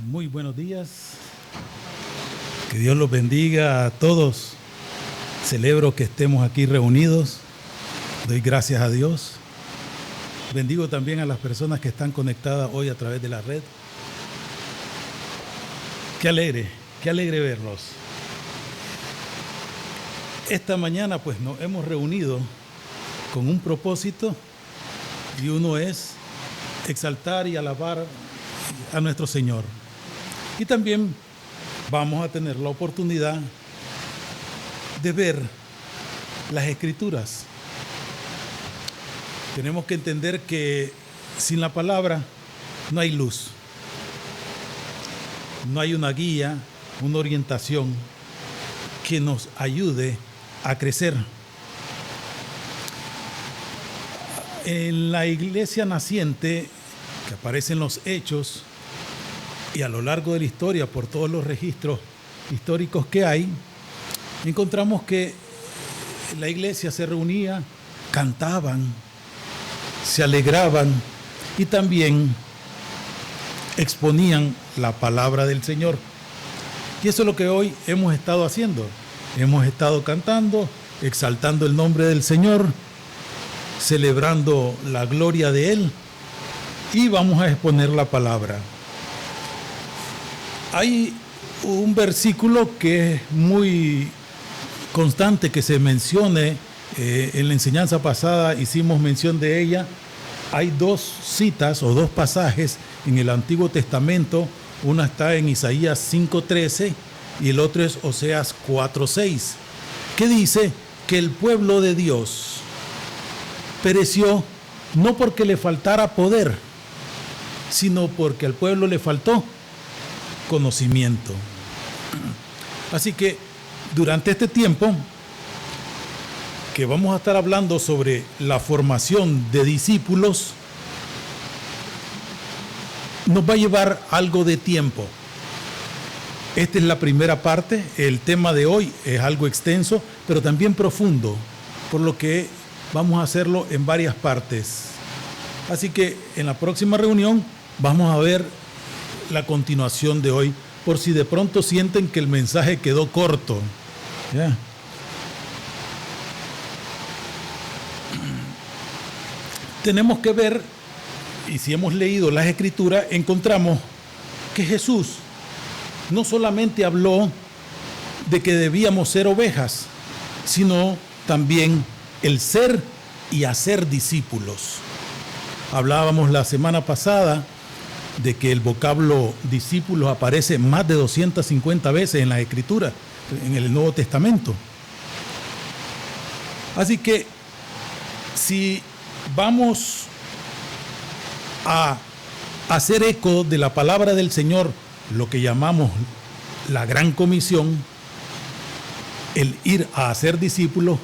Muy buenos días. Que Dios los bendiga a todos. Celebro que estemos aquí reunidos. Doy gracias a Dios. Bendigo también a las personas que están conectadas hoy a través de la red. Qué alegre verlos. Esta mañana pues nos hemos reunido con un propósito y uno es exaltar y alabar a nuestro Señor. Y también vamos a tener la oportunidad de ver las Escrituras. Tenemos que entender que sin la palabra no hay luz. No hay una guía, una orientación que nos ayude a crecer. En la iglesia naciente, que aparece en los Hechos y a lo largo de la historia, por todos los registros históricos que hay, encontramos que la iglesia se reunía, cantaban, se alegraban y también exponían la palabra del Señor. Y eso es lo que hoy hemos estado haciendo. Hemos estado cantando, exaltando el nombre del Señor, celebrando la gloria de Él y vamos a exponer la palabra. Hay un versículo que es muy constante que se mencione. En la enseñanza pasada hicimos mención de ella. Hay dos citas o dos pasajes en el Antiguo Testamento. Una está en Isaías 5:13 y el otro es Oseas 4:6, que dice que el pueblo de Dios pereció no porque le faltara poder, sino porque al pueblo le faltó conocimiento. Así que durante este tiempo que vamos a estar hablando sobre la formación de discípulos, nos va a llevar algo de tiempo. Esta es la primera parte. El tema de hoy es algo extenso, pero también profundo, por lo que vamos a hacerlo en varias partes. Así que en la próxima reunión vamos a ver la continuación de hoy, por si de pronto sienten que el mensaje quedó corto. ¿Ya? Tenemos que ver, y si hemos leído las Escrituras, encontramos que Jesús no solamente habló de que debíamos ser ovejas, sino también el ser y hacer discípulos. Hablábamos la semana pasada de que el vocablo discípulos aparece más de 250 veces en la Escritura, en el Nuevo Testamento. Así que si vamos a hacer eco de la palabra del Señor, lo que llamamos la Gran Comisión, el ir a hacer discípulos,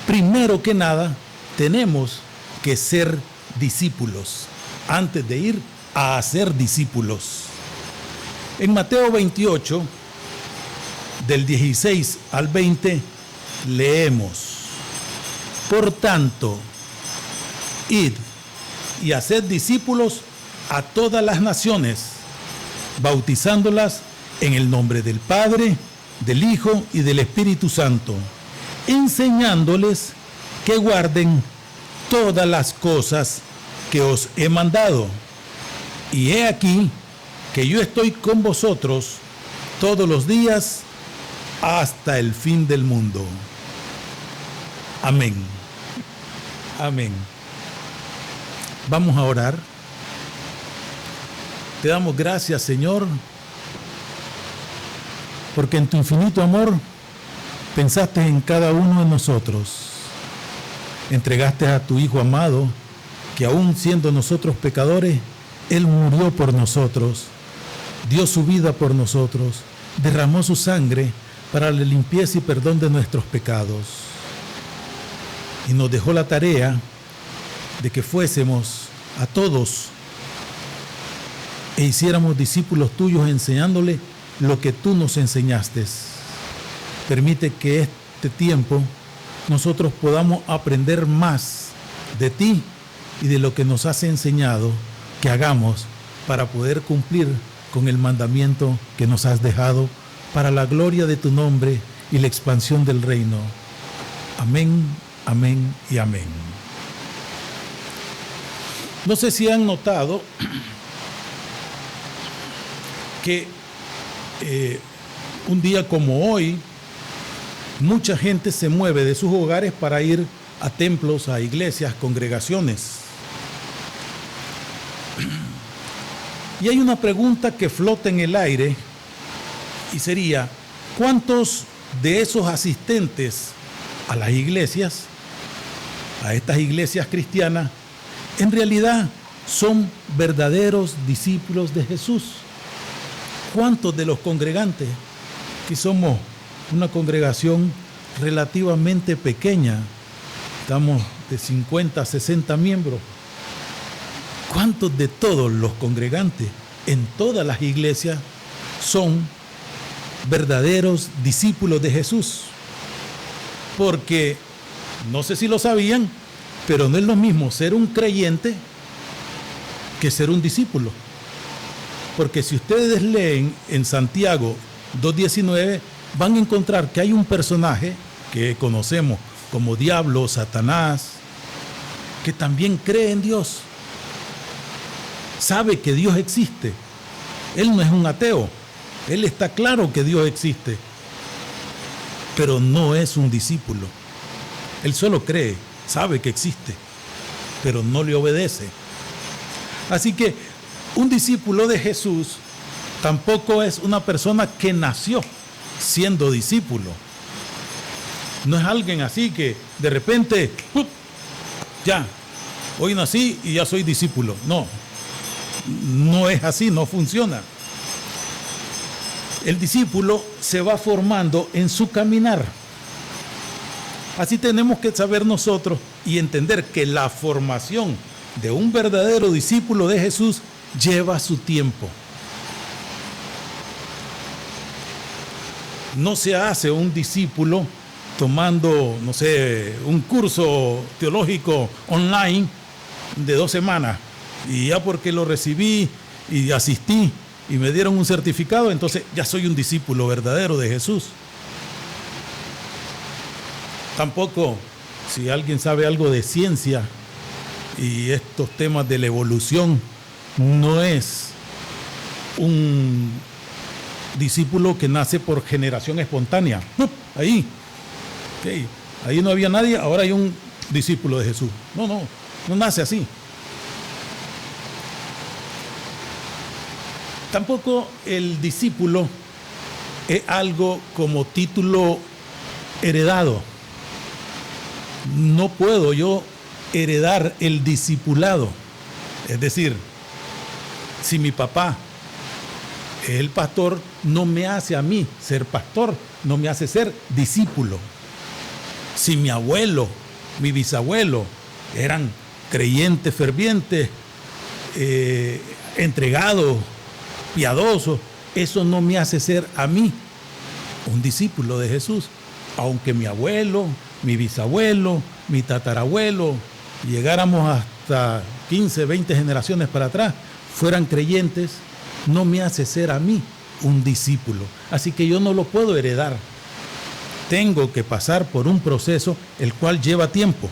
primero que nada tenemos que ser discípulos antes de ir a hacer discípulos. En Mateo 28, del 16 al 20, leemos: por tanto, id y haced discípulos a todas las naciones, bautizándolas en el nombre del Padre, del Hijo y del Espíritu Santo, enseñándoles que guarden todas las cosas que os he mandado. Y he aquí que yo estoy con vosotros todos los días hasta el fin del mundo. Amén. Amén. Vamos a orar. Te damos gracias, Señor, porque en tu infinito amor pensaste en cada uno de nosotros. Entregaste a tu Hijo amado, que aún siendo nosotros pecadores, Él murió por nosotros, dio su vida por nosotros, derramó su sangre para la limpieza y perdón de nuestros pecados. Y nos dejó la tarea de que fuésemos a todos e hiciéramos discípulos tuyos enseñándoles lo que tú nos enseñaste. Permite que este tiempo nosotros podamos aprender más de ti y de lo que nos has enseñado que hagamos para poder cumplir con el mandamiento que nos has dejado para la gloria de tu nombre y la expansión del reino. Amén, amén y amén. No sé si han notado que un día como hoy, mucha gente se mueve de sus hogares para ir a templos, a iglesias, congregaciones. Y hay una pregunta que flota en el aire y sería, ¿cuántos de esos asistentes a las iglesias, a estas iglesias cristianas, en realidad son verdaderos discípulos de Jesús? ¿Cuántos de los congregantes, que somos una congregación relativamente pequeña, estamos de 50 a 60 miembros, cuántos de todos los congregantes en todas las iglesias son verdaderos discípulos de Jesús? Porque, no sé si lo sabían, pero no es lo mismo ser un creyente que ser un discípulo. Porque si ustedes leen en Santiago 2:19, van a encontrar que hay un personaje que conocemos como Diablo, Satanás, que también cree en Dios. Sabe que Dios existe. Él no es un ateo. Él está claro que Dios existe. Pero no es un discípulo. Él solo cree, sabe que existe, pero no le obedece. Así que un discípulo de Jesús tampoco es una persona que nació siendo discípulo. No es alguien así que de repente, ya, hoy nací y ya soy discípulo. No, no es así, no funciona. El discípulo se va formando en su caminar. Así tenemos que saber nosotros y entender que la formación de un verdadero discípulo de Jesús lleva su tiempo. No se hace un discípulo tomando, no sé, un curso teológico online de 2 semanas y ya porque lo recibí y asistí y me dieron un certificado, entonces ya soy un discípulo verdadero de Jesús. Tampoco, si alguien sabe algo de ciencia y estos temas de la evolución, no es un discípulo que nace por generación espontánea. Ahí, okay, ahí no había nadie, ahora hay un discípulo de Jesús. No nace así. Tampoco el discípulo es algo como título heredado. No puedo yo heredar el discipulado. Es decir, si mi papá es el pastor, no me hace a mí ser pastor, no me hace ser discípulo. Si mi abuelo, mi bisabuelo eran creyentes fervientes, entregados, piadosos, eso no me hace ser a mí un discípulo de Jesús. Aunque mi abuelo, mi bisabuelo, mi tatarabuelo, llegáramos hasta 15, 20 generaciones para atrás, fueran creyentes, no me hace ser a mí un discípulo. Así que yo no lo puedo heredar. Tengo que pasar por un proceso el cual lleva tiempo.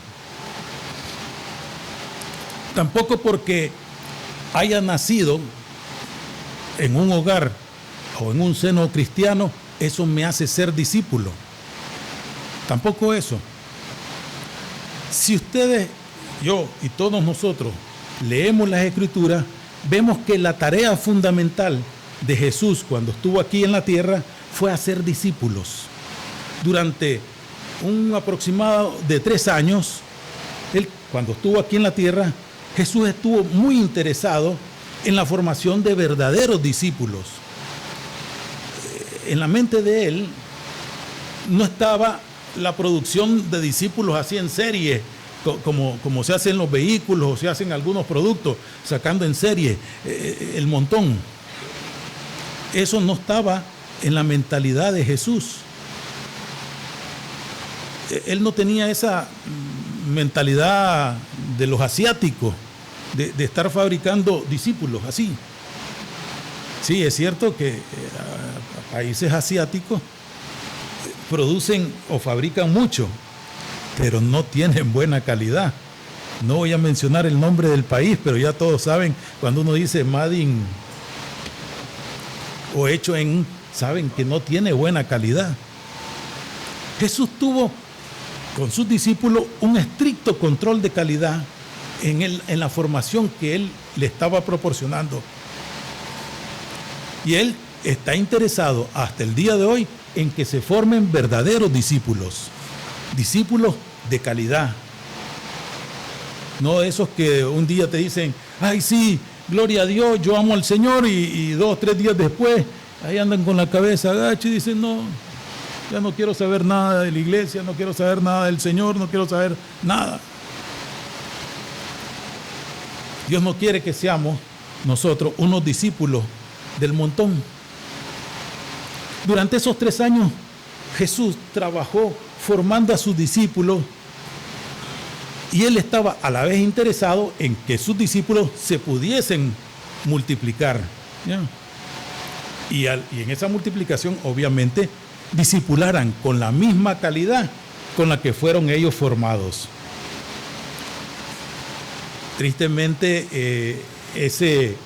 Tampoco porque haya nacido en un hogar o en un seno cristiano, eso me hace ser discípulo. Tampoco eso. Si ustedes, yo y todos nosotros leemos las Escrituras, vemos que la tarea fundamental de Jesús cuando estuvo aquí en la tierra fue hacer discípulos. Durante un aproximado de 3 años, él, cuando estuvo aquí en la tierra, Jesús estuvo muy interesado en la formación de verdaderos discípulos. En la mente de él no estaba la producción de discípulos así en serie, como se hace en los vehículos o se hacen algunos productos, sacando en serie el montón. Eso no estaba en la mentalidad de Jesús. Él no tenía esa mentalidad de los asiáticos, de estar fabricando discípulos así, Sí, es cierto que países asiáticos producen o fabrican mucho, pero no tienen buena calidad. No voy a mencionar el nombre del país, pero ya todos saben, cuando uno dice made in o hecho en, saben que no tiene buena calidad. Jesús tuvo con sus discípulos un estricto control de calidad en la formación que Él le estaba proporcionando. Y Él está interesado hasta el día de hoy en que se formen verdaderos discípulos, discípulos de calidad. No esos que un día te dicen, ay sí, gloria a Dios, yo amo al Señor, y 2 o 3 días después, ahí andan con la cabeza agacha y dicen, no, ya no quiero saber nada de la iglesia, no quiero saber nada del Señor, no quiero saber nada. Dios no quiere que seamos nosotros unos discípulos del montón. Durante esos 3 años, Jesús trabajó formando a sus discípulos y Él estaba a la vez interesado en que sus discípulos se pudiesen multiplicar. ¿Ya? Y en esa multiplicación, obviamente, discipularan con la misma calidad con la que fueron ellos formados. Tristemente, ese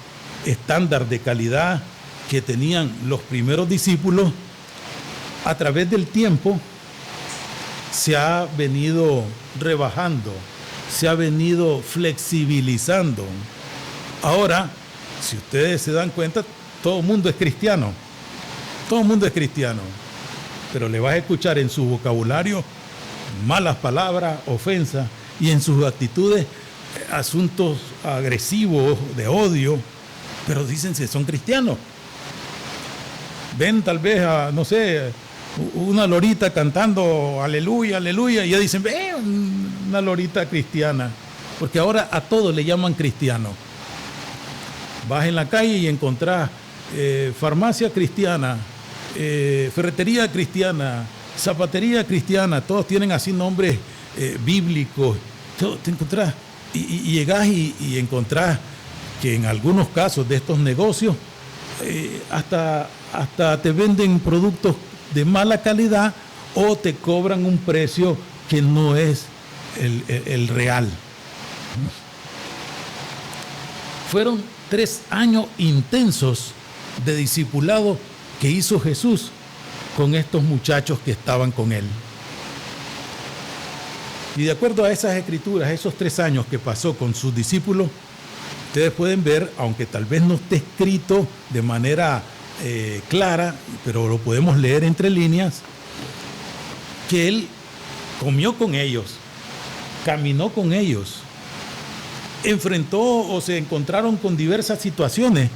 estándar de calidad que tenían los primeros discípulos, a través del tiempo se ha venido rebajando, se ha venido flexibilizando. Ahora, si ustedes se dan cuenta, todo el mundo es cristiano. Todo el mundo es cristiano. Pero le vas a escuchar en su vocabulario malas palabras, ofensas, y en sus actitudes asuntos agresivos, de odio, pero dicen que son cristianos. Ven tal vez a, no sé, una lorita cantando aleluya, aleluya, y ya dicen, ve, una lorita cristiana, porque ahora a todos le llaman cristiano. Vas en la calle y encontrás farmacia cristiana, ferretería cristiana, zapatería cristiana, todos tienen así nombres bíblicos. Te encontrás y llegás y encontrás que en algunos casos de estos negocios hasta te venden productos de mala calidad o te cobran un precio que no es el real. Fueron 3 años intensos de discipulado que hizo Jesús con estos muchachos que estaban con él. Y de acuerdo a esas escrituras, esos 3 años que pasó con sus discípulos, ustedes pueden ver, aunque tal vez no esté escrito de manera clara, pero lo podemos leer entre líneas, que Él comió con ellos, caminó con ellos, enfrentó o se encontraron con diversas situaciones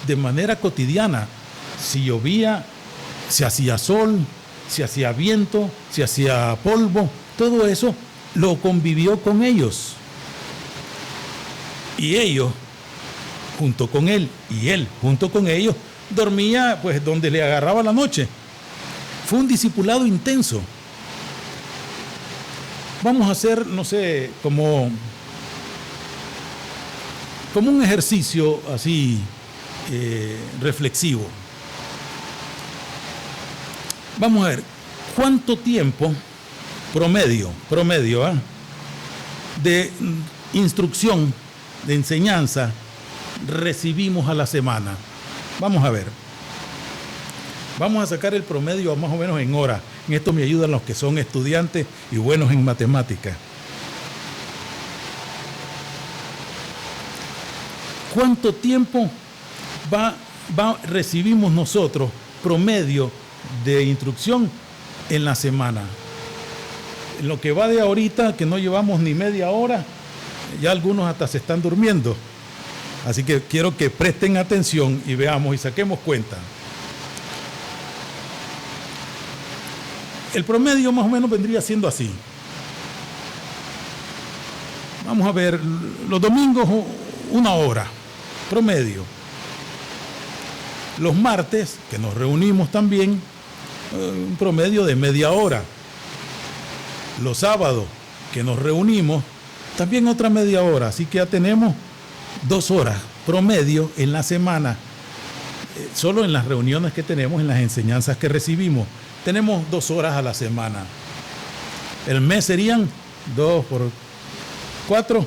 de manera cotidiana. Si llovía, si hacía sol, si hacía viento, si hacía polvo, todo eso lo convivió con ellos. Y ellos, junto con Él, y Él, junto con ellos, dormía pues donde le agarraba la noche. Fue un discipulado intenso. Vamos a hacer, no sé, como un ejercicio así reflexivo. Vamos a ver, ¿cuánto tiempo promedio de instrucción, de enseñanza recibimos a la semana? Vamos a ver. Vamos a sacar el promedio más o menos en horas. En esto me ayudan los que son estudiantes y buenos en matemáticas. ¿Cuánto tiempo recibimos nosotros promedio de instrucción en la semana? En lo que va de ahorita, que no llevamos ni media hora, ya algunos hasta se están durmiendo. Así que quiero que presten atención y veamos y saquemos cuenta. El promedio más o menos vendría siendo así. Vamos a ver, los domingos 1 hora, promedio. Los martes, que nos reunimos también, un promedio de media hora. Los sábados, que nos reunimos, también otra media hora. Así que ya tenemos 2 horas promedio en la semana solo en las reuniones que tenemos, en las enseñanzas que recibimos, tenemos 2 horas a la semana. El mes serían 2 por 4,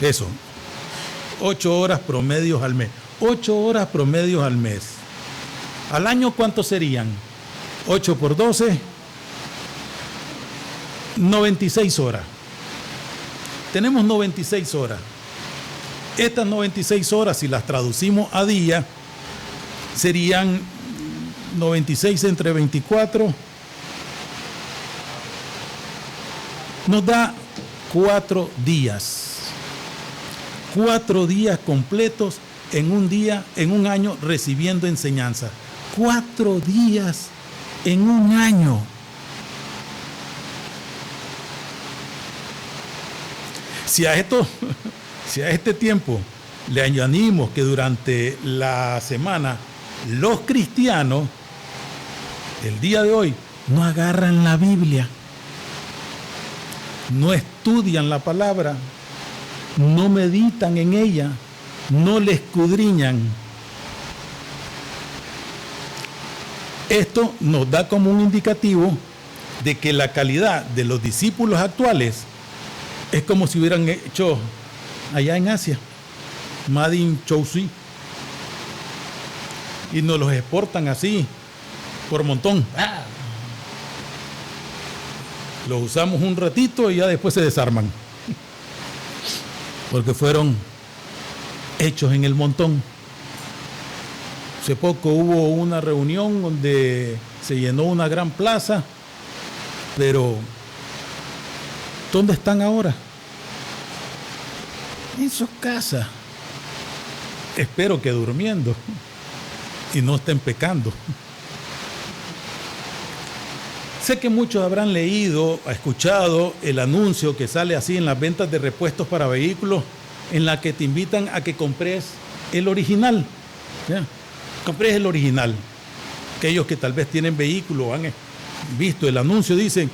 eso, 8 horas promedios al mes. 8 horas promedios al mes. ¿Al año cuántos serían? 8 por 12, 96 horas. Tenemos 96 horas. Estas 96 horas, si las traducimos a día, serían 96 entre 24. Nos da 4 días. 4 días completos en un día, en un año, recibiendo enseñanza. 4 días en un año. Si a este tiempo le añadimos que durante la semana los cristianos, el día de hoy, no agarran la Biblia, no estudian la palabra, no meditan en ella, no la escudriñan. Esto nos da como un indicativo de que la calidad de los discípulos actuales es como si hubieran hecho allá en Asia, Made in Chouxi, y nos los exportan así, por montón. Los usamos un ratito y ya después se desarman, porque fueron hechos en el montón. Hace poco hubo una reunión donde se llenó una gran plaza, pero ¿dónde están ahora? En sus casas. Espero que durmiendo y no estén pecando. Sé que muchos habrán leído, escuchado el anuncio que sale así en las ventas de repuestos para vehículos, en la que te invitan a que compres el original. ¿Ya? Compres el original. Aquellos que tal vez tienen vehículos han visto el anuncio, dicen,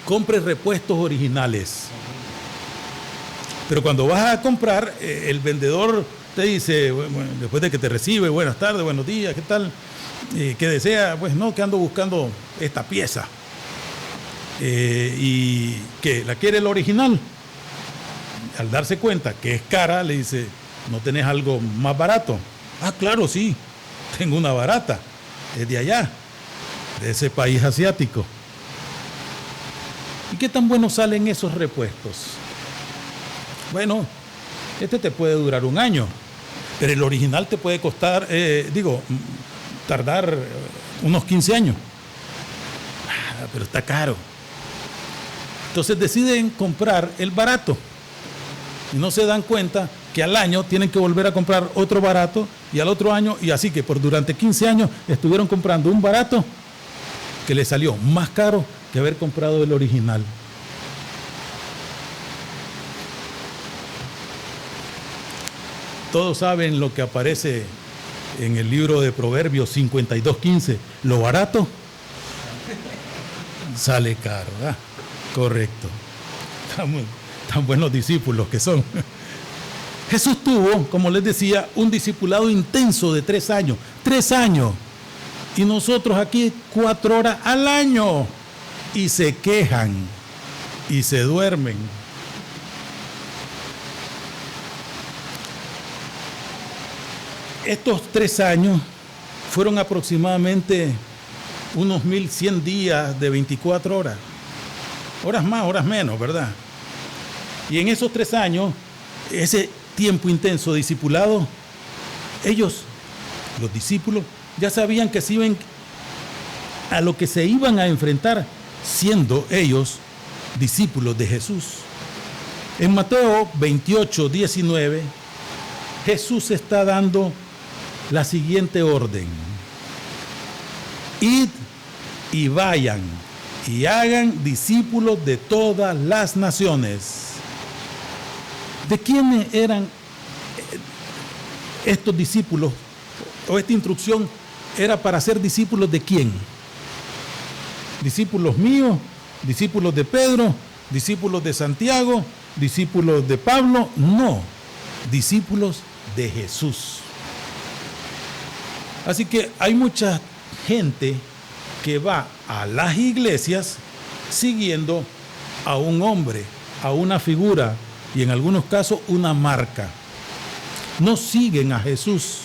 compre repuestos originales. Pero cuando vas a comprar, el vendedor te dice, bueno, después de que te recibe, buenas tardes, buenos días, ¿qué tal? ¿Qué desea? Pues no, que ando buscando esta pieza. ¿Y qué? ¿La quiere el original? Al darse cuenta que es cara, le dice, ¿no tenés algo más barato? Ah, claro, sí, tengo una barata, es de allá, de ese país asiático. ¿Y qué tan buenos salen esos repuestos? Bueno, este te puede durar un año, pero el original te puede costar, tardar unos 15 años. Pero está caro. Entonces deciden comprar el barato y no se dan cuenta que al año tienen que volver a comprar otro barato y al otro año, y así que durante 15 años estuvieron comprando un barato que les salió más caro que haber comprado el original. Todos saben lo que aparece en el libro de Proverbios 52:15. Lo barato sale caro, ¿verdad? Correcto. Tan buenos discípulos que son. Jesús tuvo, como les decía, un discipulado intenso de 3 años. 3 años. Y nosotros aquí 4 horas al año. Y se quejan. Y se duermen. Estos 3 años fueron aproximadamente unos 1100 días de 24 horas. Horas más, horas menos, ¿verdad? Y en esos 3 años, ese tiempo intenso discipulado, ellos, los discípulos, ya sabían que se iban a lo que se iban a enfrentar, siendo ellos discípulos de Jesús. En Mateo 28:19, Jesús está dando la siguiente orden: id y vayan y hagan discípulos de todas las naciones. ¿De quiénes eran estos discípulos? O esta instrucción era para ser discípulos de quién? ¿Discípulos míos? ¿Discípulos de Pedro? ¿Discípulos de Santiago? ¿Discípulos de Pablo? No, discípulos de Jesús. Así que hay mucha gente que va a las iglesias siguiendo a un hombre, a una figura y en algunos casos una marca. No siguen a Jesús.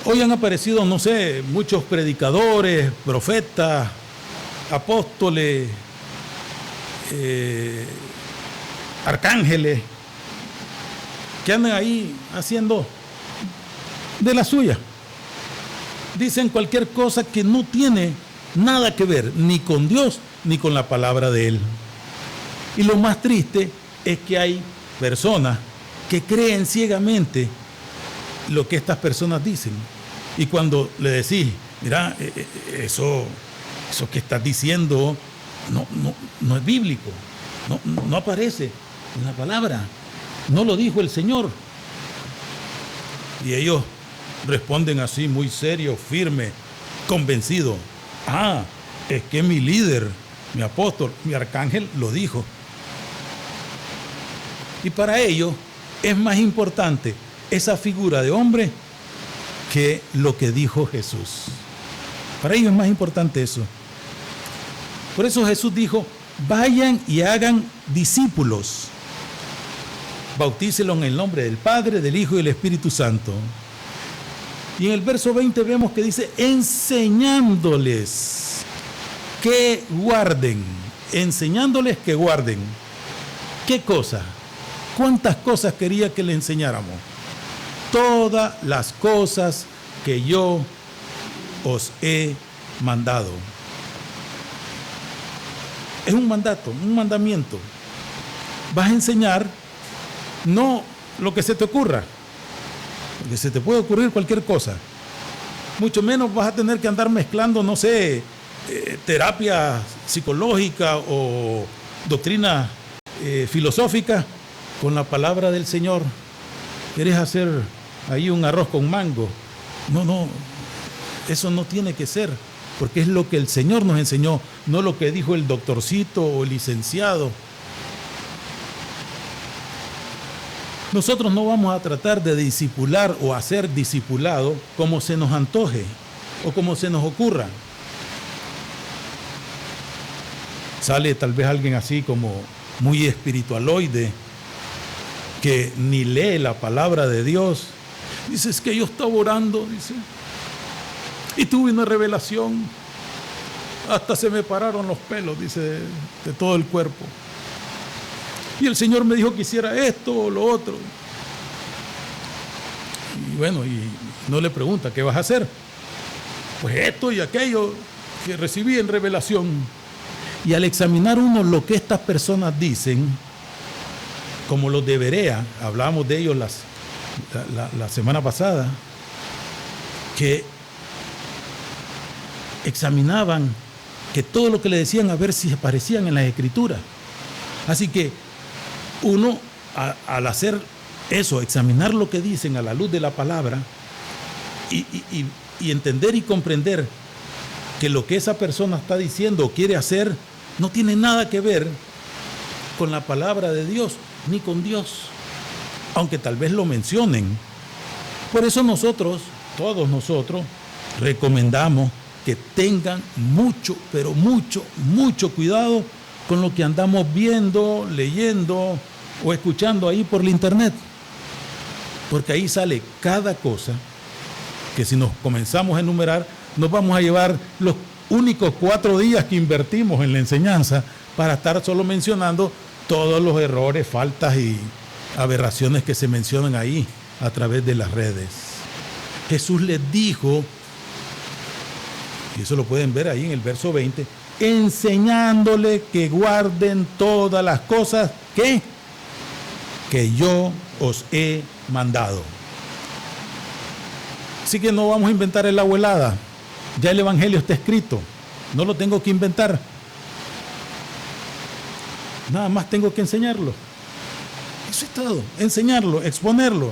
Hoy han aparecido, no sé, muchos predicadores, profetas, apóstoles, arcángeles, que andan ahí haciendo de la suya. Dicen cualquier cosa que no tiene nada que ver ni con Dios ni con la palabra de Él. Y lo más triste es que hay personas que creen ciegamente lo que estas personas dicen. Y cuando le decís, mira, eso que estás diciendo no es bíblico, no aparece en la palabra, no lo dijo el Señor. Y ellos responden así, muy serio, firme, convencido. Es que mi líder, mi apóstol, mi arcángel lo dijo. Y para ellos es más importante esa figura de hombre que lo que dijo Jesús. Para ellos es más importante eso. Por eso Jesús dijo, vayan y hagan discípulos. Bautícelos en el nombre del Padre, del Hijo y del Espíritu Santo. Y en el verso 20 vemos que dice, enseñándoles que guarden. Enseñándoles que guarden. ¿Qué cosa? ¿Cuántas cosas quería que le enseñáramos? Todas las cosas que yo os he mandado. Es un mandato, un mandamiento. Vas a enseñar no lo que se te ocurra, porque se te puede ocurrir cualquier cosa. Mucho menos vas a tener que andar mezclando, no sé, terapia psicológica o doctrina filosófica con la palabra del Señor. ¿Quieres hacer ahí un arroz con mango? No, eso no tiene que ser, porque es lo que el Señor nos enseñó, no lo que dijo el doctorcito o el licenciado. Nosotros no vamos a tratar de discipular o hacer discipulado como se nos antoje o como se nos ocurra. Sale tal vez alguien así como muy espiritualoide, que ni lee la palabra de Dios. Dice, es que yo estaba orando, dice, y tuve una revelación, hasta se me pararon los pelos, dice, de todo el cuerpo. Y el Señor me dijo que hiciera esto o lo otro. Y bueno, y no le pregunta, ¿qué vas a hacer? Pues esto y aquello que recibí en revelación. Y al examinar uno lo que estas personas dicen, como los de Berea, hablábamos de ellos la semana pasada, que examinaban que todo lo que le decían a ver si se parecían en las Escrituras. Así que uno, al hacer eso, examinar lo que dicen a la luz de la palabra y entender y comprender que lo que esa persona está diciendo o quiere hacer no tiene nada que ver con la palabra de Dios ni con Dios, aunque tal vez lo mencionen. Por eso nosotros, todos nosotros, recomendamos que tengan mucho, pero mucho cuidado con lo que andamos viendo, leyendo o escuchando ahí por la internet, porque ahí sale cada cosa que si nos comenzamos a enumerar nos vamos a llevar los únicos 4 días que invertimos en la enseñanza para estar solo mencionando todos los errores, faltas y aberraciones que se mencionan ahí a través de las redes. Jesús les dijo, y eso lo pueden ver ahí en el verso 20, enseñándole que guarden todas las cosas que yo os he mandado. Así que no vamos a inventar el agua helada. Ya el Evangelio está escrito, no lo tengo que inventar. Nada más tengo que enseñarlo. Eso es todo, enseñarlo, exponerlo.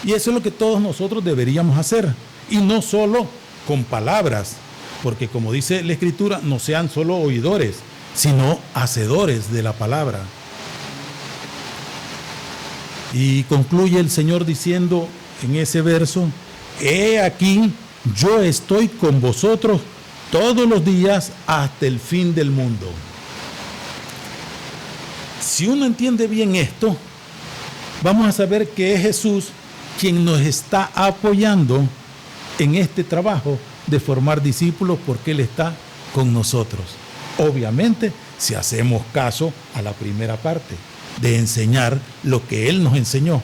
Y eso es lo que todos nosotros deberíamos hacer. Y no solo con palabras, porque como dice la Escritura, no sean solo oidores, sino hacedores de la palabra. Y concluye el Señor diciendo en ese verso, he aquí, yo estoy con vosotros todos los días hasta el fin del mundo. Si uno entiende bien esto, vamos a saber que es Jesús quien nos está apoyando en este trabajo de formar discípulos, porque Él está con nosotros. Obviamente, si hacemos caso a la primera parte, de enseñar lo que Él nos enseñó.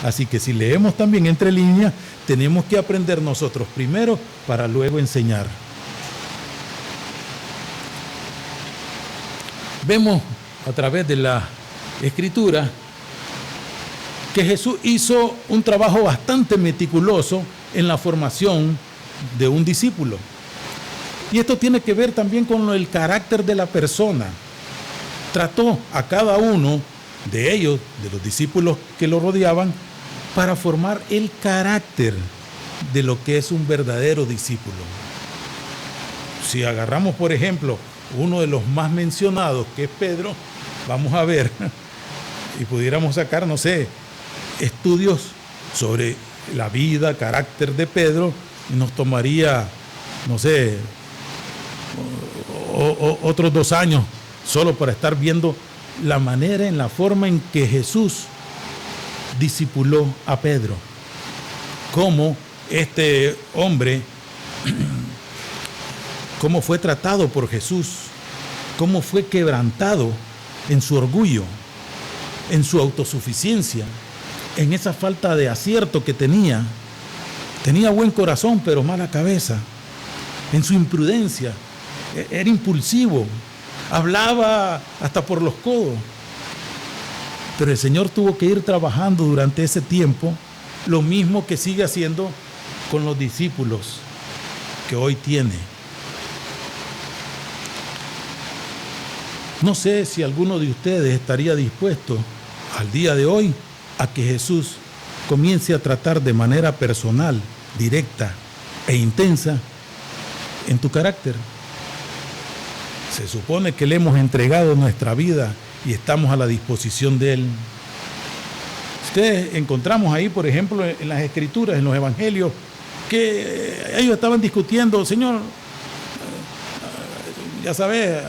Así que si leemos también entre líneas, tenemos que aprender nosotros primero para luego enseñar. Vemos a través de la Escritura que Jesús hizo un trabajo bastante meticuloso en la formación de un discípulo. Y esto tiene que ver también con el carácter de la persona. Trató a cada uno de ellos, de los discípulos que lo rodeaban, para formar el carácter de lo que es un verdadero discípulo. Si agarramos, por ejemplo, uno de los más mencionados, que es Pedro, vamos a ver, y pudiéramos sacar, no sé, estudios sobre la vida, carácter de Pedro, y nos tomaría, no sé, otros 2 años solo para estar viendo la manera, en la forma en que Jesús discipuló a Pedro. Cómo este hombre, cómo fue tratado por Jesús, cómo fue quebrantado en su orgullo, en su autosuficiencia, en esa falta de acierto que tenía. Tenía buen corazón, pero mala cabeza. En su imprudencia, era impulsivo, hablaba hasta por los codos. Pero el Señor tuvo que ir trabajando durante ese tiempo, lo mismo que sigue haciendo con los discípulos que hoy tiene. No sé si alguno de ustedes estaría dispuesto al día de hoy a que Jesús comience a tratar de manera personal, directa e intensa en tu carácter. Se supone que le hemos entregado nuestra vida y estamos a la disposición de Él. Ustedes encontramos ahí, por ejemplo, en las Escrituras, en los Evangelios, que ellos estaban discutiendo, Señor, ya sabes,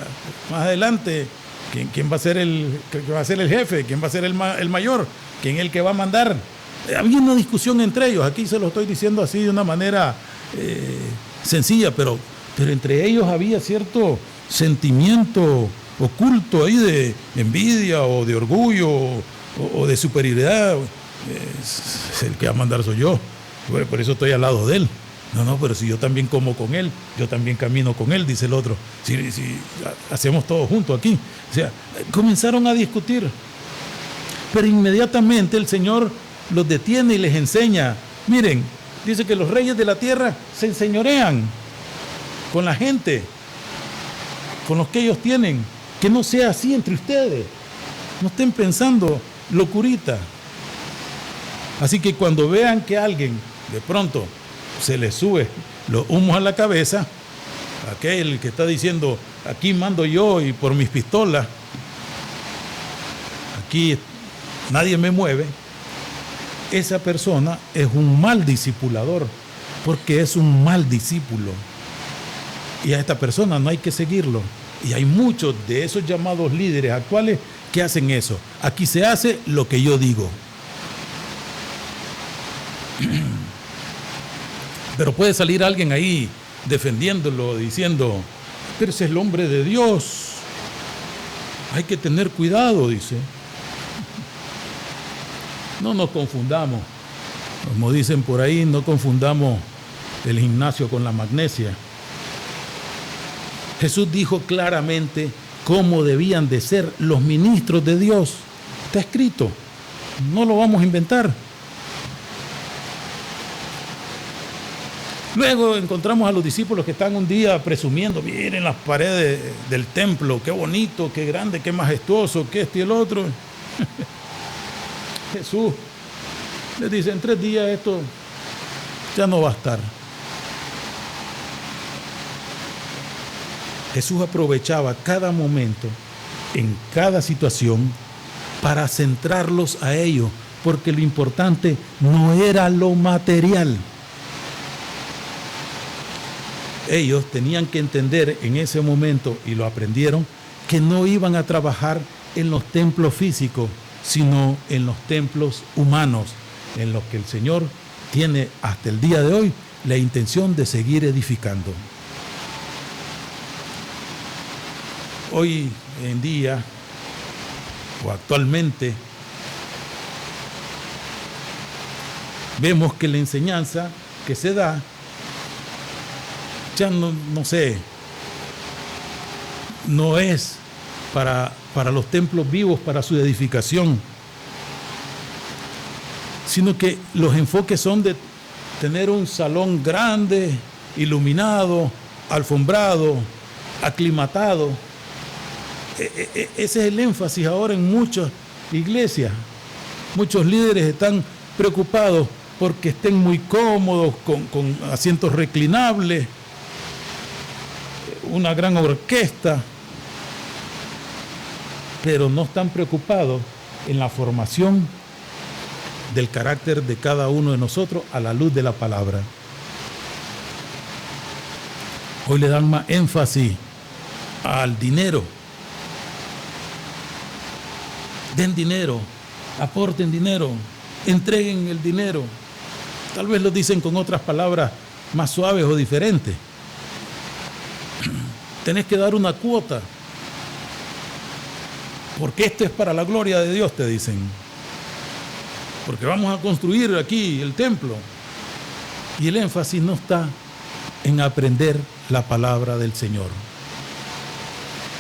más adelante, ¿quién va a ser el jefe? ¿Quién va a ser el mayor? ¿Quién es el que va a mandar? Había una discusión entre ellos. Aquí se lo estoy diciendo así de una manera sencilla, pero entre ellos había cierto sentimiento oculto ahí de envidia o de orgullo o de superioridad. El que va a mandar soy yo, por eso estoy al lado de él. No, pero si yo también como con él, yo también camino con él, dice el otro. Si hacemos todo junto aquí. O sea, comenzaron a discutir. Pero inmediatamente el Señor los detiene y les enseña. Miren, dice que los reyes de la tierra se enseñorean con la gente, con los que ellos tienen. Que no sea así entre ustedes. No estén pensando locurita. Así que cuando vean que alguien de pronto se le sube los humos a la cabeza, aquel que está diciendo, aquí mando yo y por mis pistolas, aquí nadie me mueve, esa persona es un mal discipulador, porque es un mal discípulo. Y a esta persona no hay que seguirlo. Y hay muchos de esos llamados líderes actuales que hacen eso. Aquí se hace lo que yo digo. Pero puede salir alguien ahí defendiéndolo, diciendo, pero ese es el hombre de Dios. Hay que tener cuidado, dice. No nos confundamos. Como dicen por ahí, no confundamos el gimnasio con la magnesia. Jesús dijo claramente cómo debían de ser los ministros de Dios. Está escrito. No lo vamos a inventar. Luego encontramos a los discípulos que están un día presumiendo, miren las paredes del templo, qué bonito, qué grande, qué majestuoso, qué este y el otro. Jesús les dice, en 3 días esto ya no va a estar. Jesús aprovechaba cada momento, en cada situación, para centrarlos a ellos, porque lo importante no era lo material. Ellos tenían que entender en ese momento, y lo aprendieron, que no iban a trabajar en los templos físicos, sino en los templos humanos, en los que el Señor tiene hasta el día de hoy la intención de seguir edificando. Hoy en día, o actualmente, vemos que la enseñanza que se da, ya no es para los templos vivos, para su edificación, sino que los enfoques son de tener un salón grande, iluminado, alfombrado, aclimatado. Ese es el énfasis ahora en muchas iglesias. Muchos líderes están preocupados porque estén muy cómodos, con asientos reclinables, una gran orquesta, pero no están preocupados en la formación del carácter de cada uno de nosotros a la luz de la palabra. Hoy le dan más énfasis al dinero. Den dinero, aporten dinero, entreguen el dinero. Tal vez lo dicen con otras palabras más suaves o diferentes. Tenés que dar una cuota, porque esto es para la gloria de Dios, te dicen. Porque vamos a construir aquí el templo. Y el énfasis no está en aprender la palabra del Señor.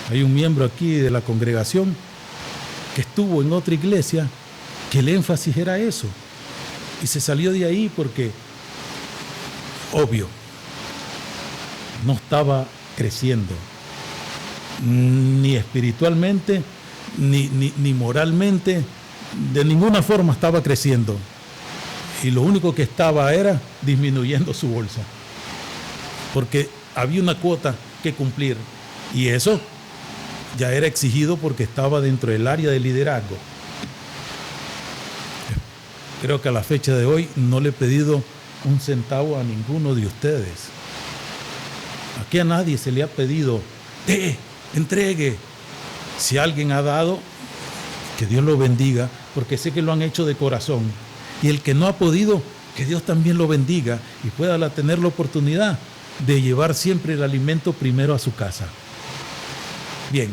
Hay un miembro aquí de la congregación que estuvo en otra iglesia que el énfasis era eso. Y se salió de ahí porque, obvio, no estaba creciendo, ni espiritualmente, ni moralmente, de ninguna forma estaba creciendo. Y lo único que estaba era disminuyendo su bolsa, porque había una cuota que cumplir, y eso ya era exigido porque estaba dentro del área de liderazgo. Creo que a la fecha de hoy no le he pedido un centavo a ninguno de ustedes. Aquí a nadie se le ha pedido, entregue. Si alguien ha dado, que Dios lo bendiga, porque sé que lo han hecho de corazón. Y el que no ha podido, que Dios también lo bendiga y pueda tener la oportunidad de llevar siempre el alimento primero a su casa. Bien.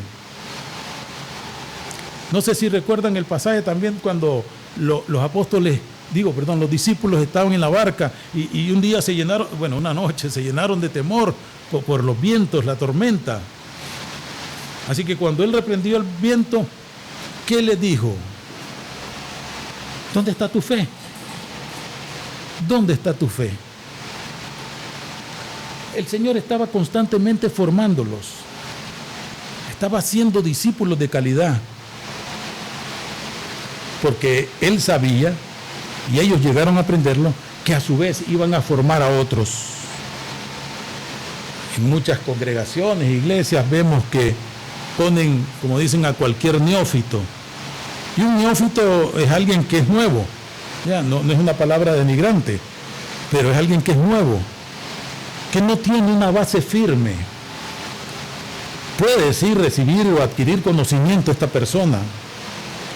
No sé si recuerdan el pasaje también cuando los discípulos estaban en la barca y un día se llenaron, una noche se llenaron de temor por los vientos, la tormenta. Así que cuando él reprendió el viento, ¿qué les dijo? ¿Dónde está tu fe? ¿Dónde está tu fe? El Señor estaba constantemente formándolos. Estaba haciendo discípulos de calidad. Porque Él sabía, y ellos llegaron a aprenderlo, que a su vez iban a formar a otros. En muchas congregaciones, iglesias, vemos que ponen, como dicen, a cualquier neófito. Y un neófito es alguien que es nuevo. Ya, no es una palabra denigrante, pero es alguien que es nuevo, que no tiene una base firme. Puede decir, recibir o adquirir conocimiento esta persona.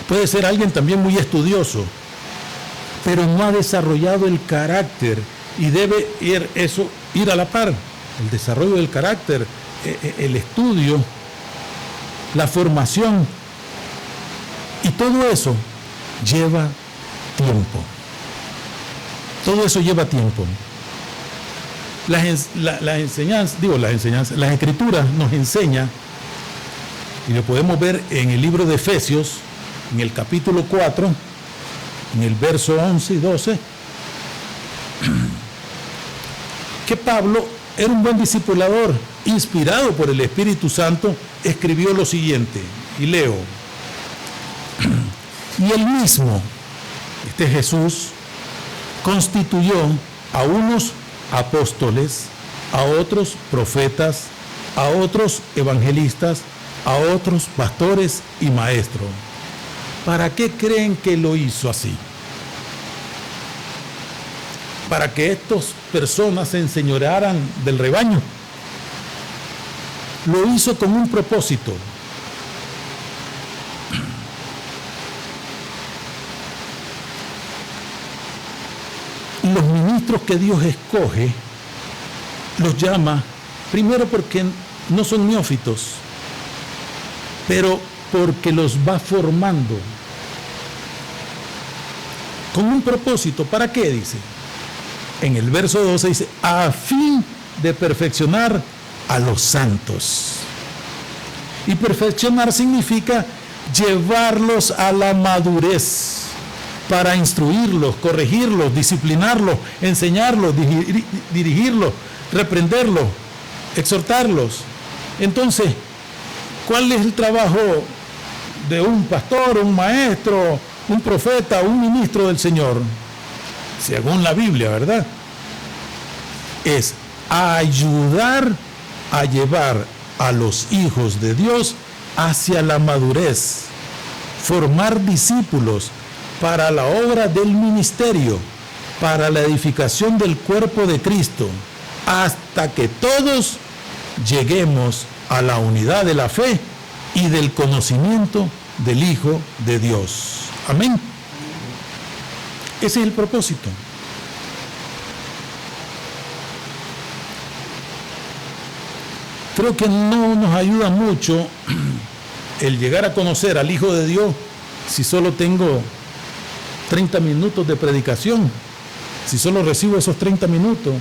Puede ser alguien también muy estudioso, pero no ha desarrollado el carácter y debe ir a la par. El desarrollo del carácter, el estudio, la formación, y todo eso lleva tiempo. Todo eso lleva tiempo. Las Escrituras nos enseñan, y lo podemos ver en el libro de Efesios, en el capítulo 4, en el verso 11 y 12, que Pablo era un buen discipulador, inspirado por el Espíritu Santo, escribió lo siguiente, y leo: y él mismo, Jesús, constituyó a unos apóstoles, a otros profetas, a otros evangelistas, a otros pastores y maestros. ¿Para qué creen que lo hizo así? para que estas personas se enseñorearan del rebaño. Lo hizo con un propósito. Los ministros que Dios escoge los llama, primero porque no son neófitos, pero porque los va formando con un propósito. ¿Para qué? Dice. En el verso 12 dice, a fin de perfeccionar a los santos. Y perfeccionar significa llevarlos a la madurez, para instruirlos, corregirlos, disciplinarlos, enseñarlos, dirigirlos, reprenderlos, exhortarlos. Entonces, ¿cuál es el trabajo de un pastor, un maestro, un profeta, un ministro del Señor? Según la Biblia, ¿verdad? Es ayudar a llevar a los hijos de Dios hacia la madurez, formar discípulos para la obra del ministerio, para la edificación del cuerpo de Cristo, hasta que todos lleguemos a la unidad de la fe y del conocimiento del Hijo de Dios. Amén. Ese es el propósito. Creo que no nos ayuda mucho el llegar a conocer al Hijo de Dios si solo tengo 30 minutos de predicación, si solo recibo esos 30 minutos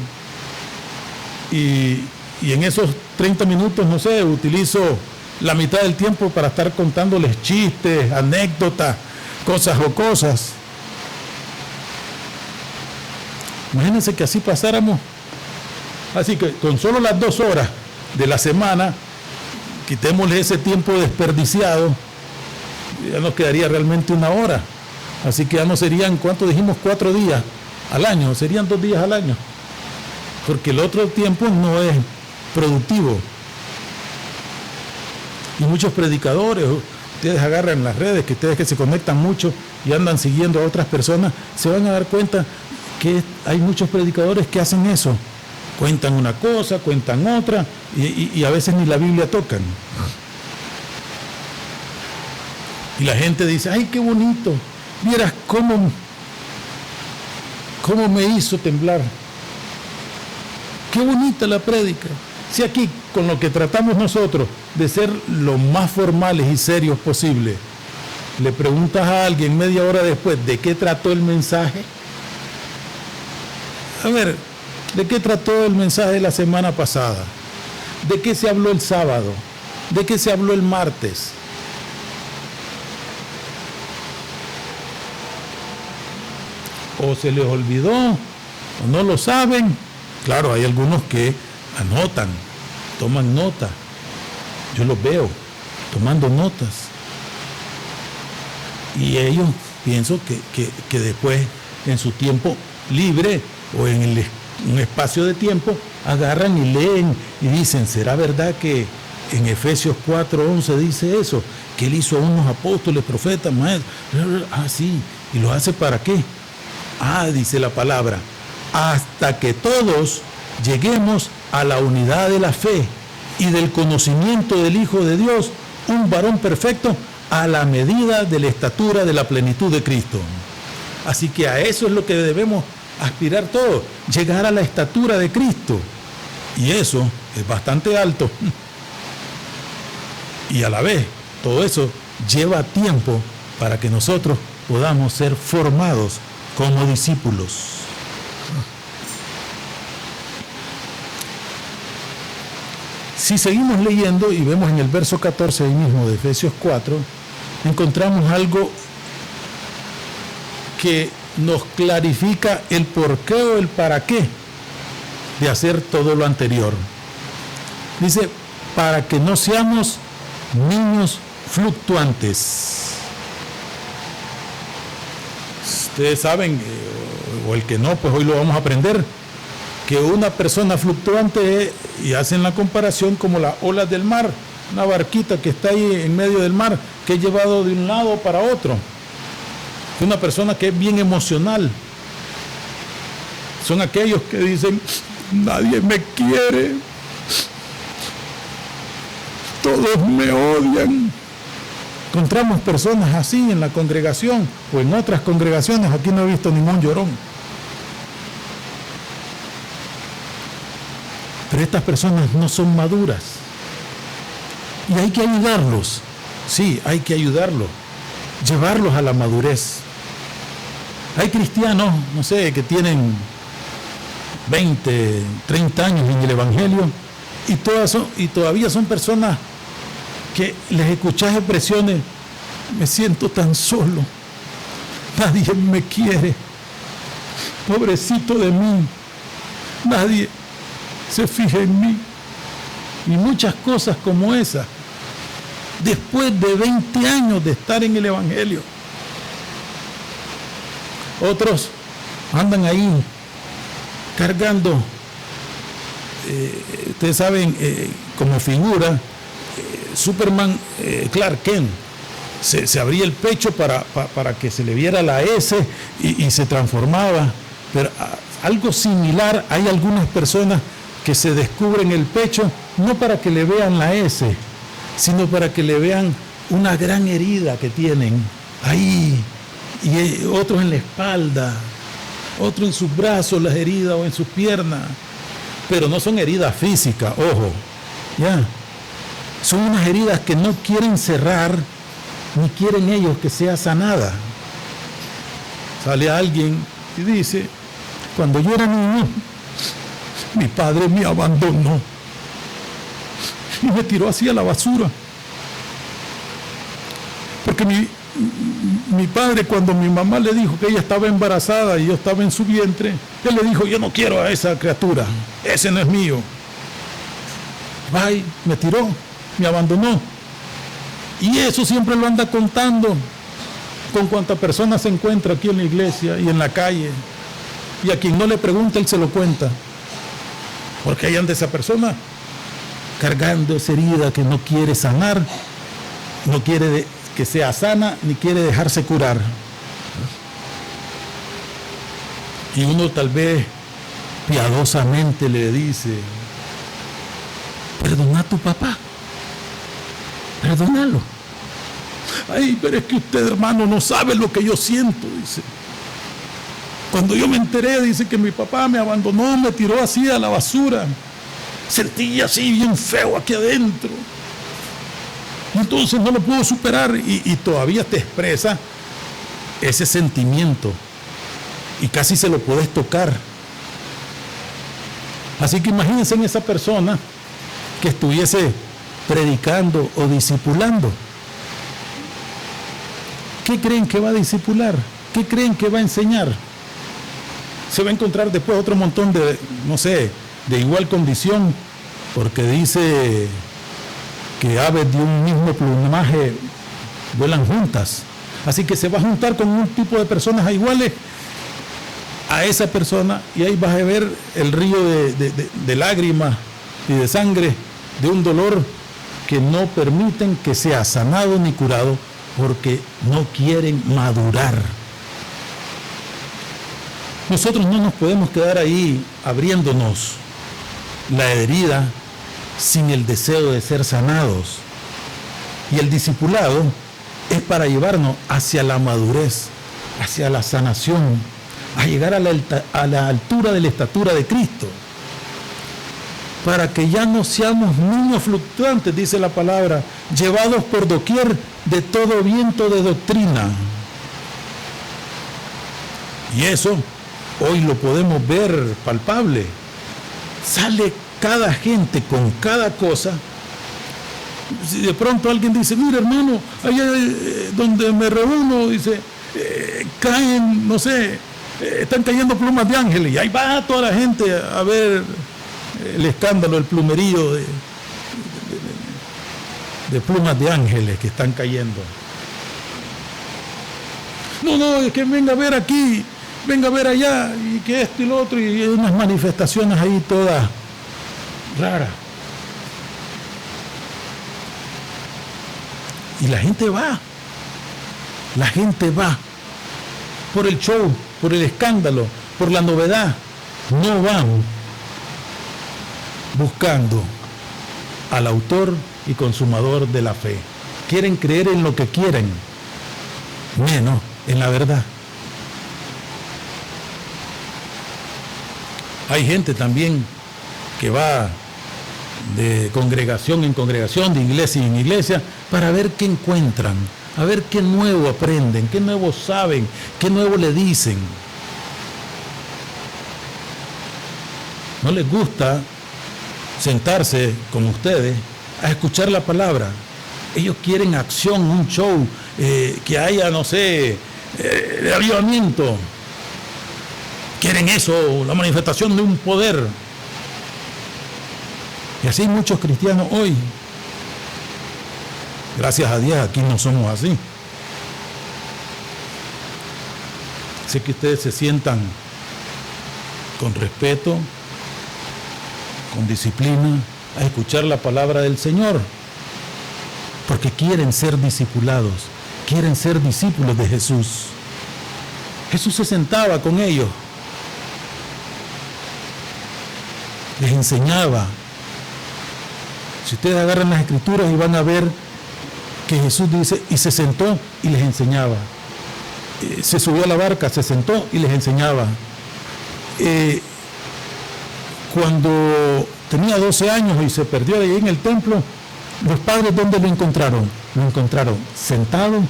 y en esos 30 minutos, no sé, utilizo la mitad del tiempo para estar contándoles chistes, anécdotas, cosas jocosas. Imagínense que así pasáramos. Así que con solo las 2 horas de la semana, quitémosle ese tiempo desperdiciado, ya nos quedaría realmente 1 hora. Así que ya no serían, ¿cuánto dijimos? 4 días al año, serían 2 días al año. Porque el otro tiempo no es productivo. Y muchos predicadores, ustedes agarran las redes, que ustedes que se conectan mucho y andan siguiendo a otras personas, se van a dar cuenta que hay muchos predicadores que hacen eso. Cuentan una cosa, cuentan otra, y a veces ni la Biblia tocan. Y la gente dice, ¡ay, qué bonito! Vieras cómo me hizo temblar. ¡Qué bonita la prédica! Si aquí, con lo que tratamos nosotros de ser lo más formales y serios posible, le preguntas a alguien media hora después de qué trató el mensaje. A ver, ¿de qué trató el mensaje de la semana pasada? ¿De qué se habló el sábado? ¿De qué se habló el martes? ¿O se les olvidó? ¿O no lo saben? Claro, hay algunos que anotan, toman nota. Yo los veo tomando notas. Y ellos pienso que después, en su tiempo libre o en un espacio de tiempo, agarran y leen y dicen, ¿será verdad que en Efesios 4:11 dice eso? Que él hizo a unos apóstoles, profetas, maestros. Ah, sí. ¿Y lo hace para qué? Ah, dice la palabra, hasta que todos lleguemos a la unidad de la fe y del conocimiento del Hijo de Dios, un varón perfecto a la medida de la estatura de la plenitud de Cristo. Así que a eso es lo que debemos aspirar todos, llegar a la estatura de Cristo. Y eso es bastante alto. Y a la vez, todo eso lleva tiempo para que nosotros podamos ser formados como discípulos. Si seguimos leyendo y vemos en el verso 14 ahí mismo de Efesios 4, encontramos algo que nos clarifica el por qué o el para qué de hacer todo lo anterior. Dice, para que no seamos niños fluctuantes. Ustedes saben, o el que no, pues hoy lo vamos a aprender, que una persona fluctuante es, y hacen la comparación como las olas del mar, una barquita que está ahí en medio del mar, que es llevado de un lado para otro. Una persona que es bien emocional. son aquellos que dicen, nadie me quiere, todos me odian. Encontramos personas así en la congregación o en otras congregaciones. Aquí no he visto ningún llorón. Pero estas personas no son maduras. Y hay que ayudarlos. Sí, hay que ayudarlos. Llevarlos a la madurez. Hay cristianos, no sé, que tienen 20, 30 años en el Evangelio y todavía son personas que les escuchás expresiones, me siento tan solo, nadie me quiere, pobrecito de mí, nadie se fija en mí, y muchas cosas como esas, después de 20 años de estar en el Evangelio. Otros andan ahí cargando, ustedes saben, como figura, Superman, Clark Kent, se abría el pecho para que se le viera la S y se transformaba. Pero algo similar, hay algunas personas que se descubren el pecho no para que le vean la S, sino para que le vean una gran herida que tienen ahí, y otros en la espalda, otros en sus brazos, las heridas, o en sus piernas. Pero no son heridas físicas, ojo, ya. Son unas heridas que no quieren cerrar, ni quieren ellos que sea sanada. Sale alguien y dice, cuando yo era niño, mi padre me abandonó y me tiró así a la basura. Porque mi padre, cuando mi mamá le dijo que ella estaba embarazada y yo estaba en su vientre, él le dijo, yo no quiero a esa criatura, ese no es mío. Ay, me tiró, me abandonó. Y eso siempre lo anda contando con cuanta persona se encuentra aquí en la iglesia y en la calle. Y a quien no le pregunta, él se lo cuenta. Porque ahí anda esa persona cargando esa herida que no quiere sanar, no quiere que sea sana, ni quiere dejarse curar. Y uno tal vez piadosamente le dice, perdona a tu papá, perdónalo. Ay, pero es que usted, hermano, no sabe lo que yo siento, dice. Cuando yo me enteré, dice, que mi papá me abandonó, me tiró así a la basura, sentí así bien feo aquí adentro. Entonces no lo puedo superar, y todavía te expresa ese sentimiento y casi se lo puedes tocar. Así que imagínense en esa persona que estuviese predicando o discipulando. ¿Qué creen que va a discipular? ¿Qué creen que va a enseñar? Se va a encontrar después otro montón de, no sé, de igual condición, porque dice que aves de un mismo plumaje vuelan juntas. Así que se va a juntar con un tipo de personas iguales a esa persona, y ahí vas a ver el río de lágrimas y de sangre, de un dolor que no permiten que sea sanado ni curado, porque no quieren madurar. Nosotros no nos podemos quedar ahí abriéndonos la herida sin el deseo de ser sanados. Y el discipulado es para llevarnos hacia la madurez, hacia la sanación, a llegar a la altura de la estatura de Cristo, para que ya no seamos niños fluctuantes, dice la palabra, llevados por doquier de todo viento de doctrina. Y eso hoy lo podemos ver palpable. Sale cada gente con cada cosa. Si de pronto alguien dice, mira, hermano, allá donde me reúno, dice, caen, no sé, están cayendo plumas de ángeles, y ahí va toda la gente a ver el escándalo, el plumerío de plumas de ángeles que están cayendo. No, es que venga a ver aquí, venga a ver allá, y que esto y lo otro, y hay unas manifestaciones ahí todas raras. Y la gente va por el show, por el escándalo, por la novedad. no van buscando al autor y consumador de la fe. Quieren creer en lo que quieren, menos en la verdad. Hay gente también que va de congregación en congregación, de iglesia en iglesia, para ver qué encuentran, a ver qué nuevo aprenden, qué nuevo saben, qué nuevo le dicen. No les gusta sentarse con ustedes a escuchar la palabra. Ellos quieren acción, un show, que haya, no sé, de avivamiento. Quieren eso, la manifestación de un poder. Y así hay muchos cristianos hoy. Gracias a Dios, aquí no somos así. Sé que ustedes se sientan con respeto, con disciplina, a escuchar la palabra del Señor, porque quieren ser discipulados, quieren ser discípulos de Jesús. Jesús se sentaba con ellos, les enseñaba. Si ustedes agarran las escrituras y van a ver que Jesús dice, y se sentó y les enseñaba. Se subió a la barca, se sentó y les enseñaba. Cuando tenía 12 años y se perdió de ahí en el templo, los padres, ¿dónde lo encontraron? Lo encontraron sentado,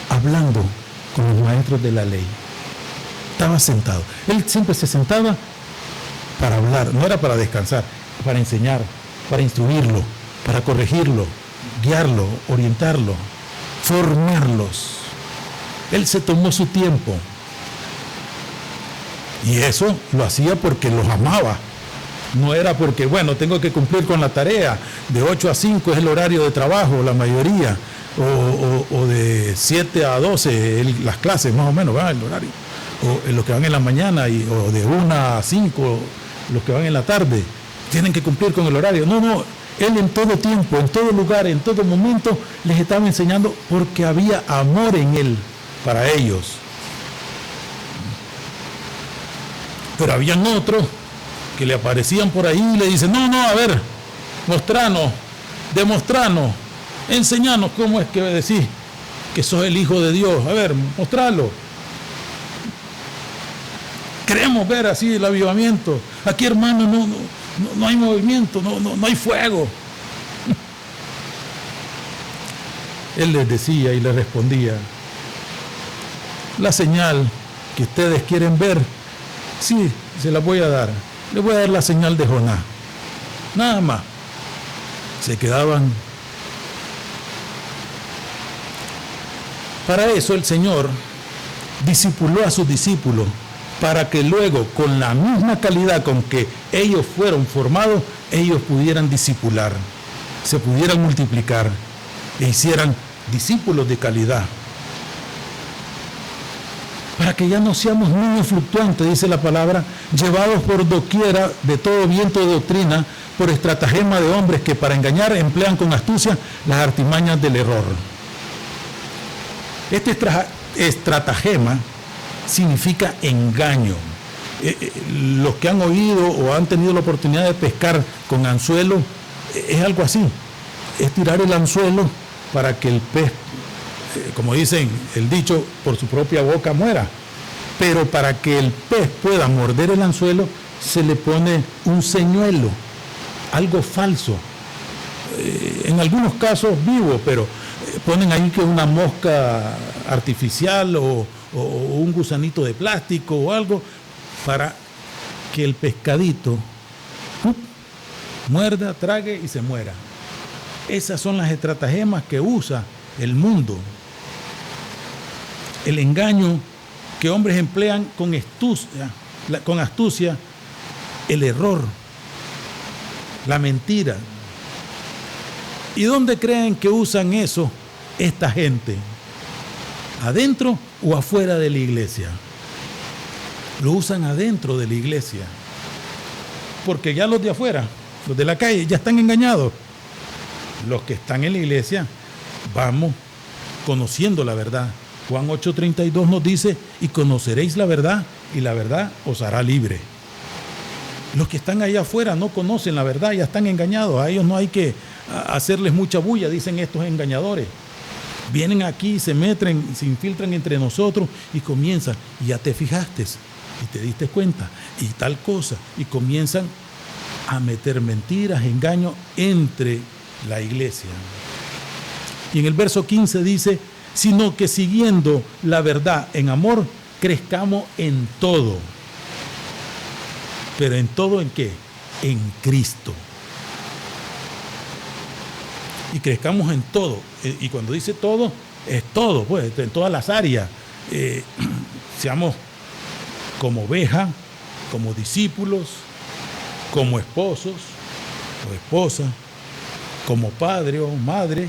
hablando con los maestros de la ley. Estaba sentado. Él siempre se sentaba para hablar, no era para descansar, para enseñar, para instruirlo, para corregirlo, guiarlo, orientarlo, formarlos. Él se tomó su tiempo. Y eso lo hacía porque los amaba. No era porque, bueno, tengo que cumplir con la tarea. De 8 a 5 es el horario de trabajo, la mayoría. O de 7 a 12, las clases más o menos, ¿verdad? El horario. O los que van en la mañana, o de 1 a 5, los que van en la tarde. Tienen que cumplir con el horario. No. Él en todo tiempo, en todo lugar, en todo momento, les estaba enseñando porque había amor en él para ellos. Pero habían otros que le aparecían por ahí y le dicen, no, a ver, mostranos, demostranos, enseñanos cómo es que decís que sos el Hijo de Dios. A ver, mostralo. Queremos ver así el avivamiento. Aquí, hermano, no hay movimiento, no hay fuego. Él les decía y les respondía, la señal que ustedes quieren ver, sí, se la voy a dar. Les voy a dar la señal de Jonás. Nada más. Se quedaban. Para eso el Señor discipuló a sus discípulos, para que luego, con la misma calidad con que ellos fueron formados, ellos pudieran discipular, se pudieran multiplicar e hicieran discípulos de calidad. Para que ya no seamos niños fluctuantes, dice la palabra, llevados por doquiera de todo viento de doctrina, por estratagema de hombres que para engañar emplean con astucia las artimañas del error. Este estratagema significa engaño. Los que han oído o han tenido la oportunidad de pescar con anzuelo, es algo así. Es tirar el anzuelo para que el pez, como dicen el dicho, por su propia boca muera. Pero para que el pez pueda morder el anzuelo, se le pone un señuelo, algo falso. En algunos casos vivo, pero ponen ahí que una mosca artificial o un gusanito de plástico o algo, para que el pescadito muerda, trague y se muera. Esas son las estratagemas que usa el mundo. El engaño que hombres emplean con astucia, el error, la mentira. ¿Y dónde creen que usan eso esta gente? ¿Adentro o afuera de la iglesia? Lo usan adentro de la iglesia. Porque ya los de afuera, los de la calle, ya están engañados. Los que están en la iglesia, vamos conociendo la verdad. Juan 8:32 nos dice, y conoceréis la verdad, y la verdad os hará libre. Los que están allá afuera no conocen la verdad, ya están engañados. A ellos no hay que hacerles mucha bulla, dicen estos engañadores. Vienen aquí, se meten, se infiltran entre nosotros y comienzan. Y ya te fijaste y te diste cuenta y tal cosa. Y comienzan a meter mentiras, engaños entre la iglesia. Y en el verso 15 dice, sino que siguiendo la verdad en amor, crezcamos en todo. ¿Pero en todo en qué? En Cristo. Y crezcamos en todo. Y cuando dice todo, es todo, pues, en todas las áreas. Seamos como ovejas, como discípulos, como esposos o esposas, como padre o madre,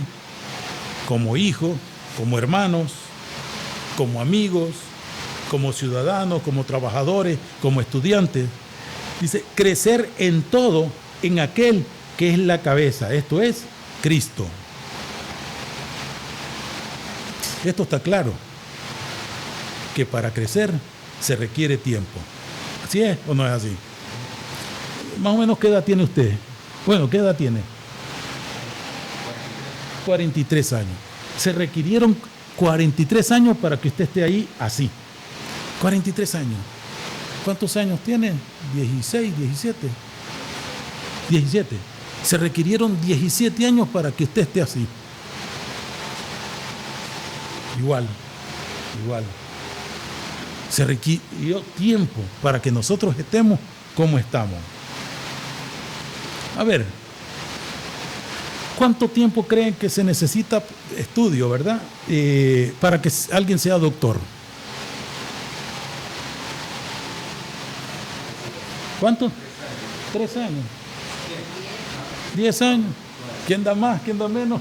como hijos, como hermanos, como amigos, como ciudadanos, como trabajadores, como estudiantes. Dice, crecer en todo en aquel que es la cabeza, esto es Cristo. Esto está claro, que para crecer se requiere tiempo. ¿Así es o no es así? Más o menos, ¿qué edad tiene usted? Bueno, ¿qué edad tiene? 43 años. Se requirieron 43 años para que usted esté ahí así. 43 años. ¿Cuántos años tiene? 16, 17. 17. Se requirieron 17 años para que usted esté así. Igual. Se requirió tiempo para que nosotros estemos como estamos. A ver, ¿cuánto tiempo creen que se necesita estudio, verdad? Para que alguien sea doctor. ¿Cuánto? 3 años. 10 años. ¿Quién da más? ¿Quién da menos?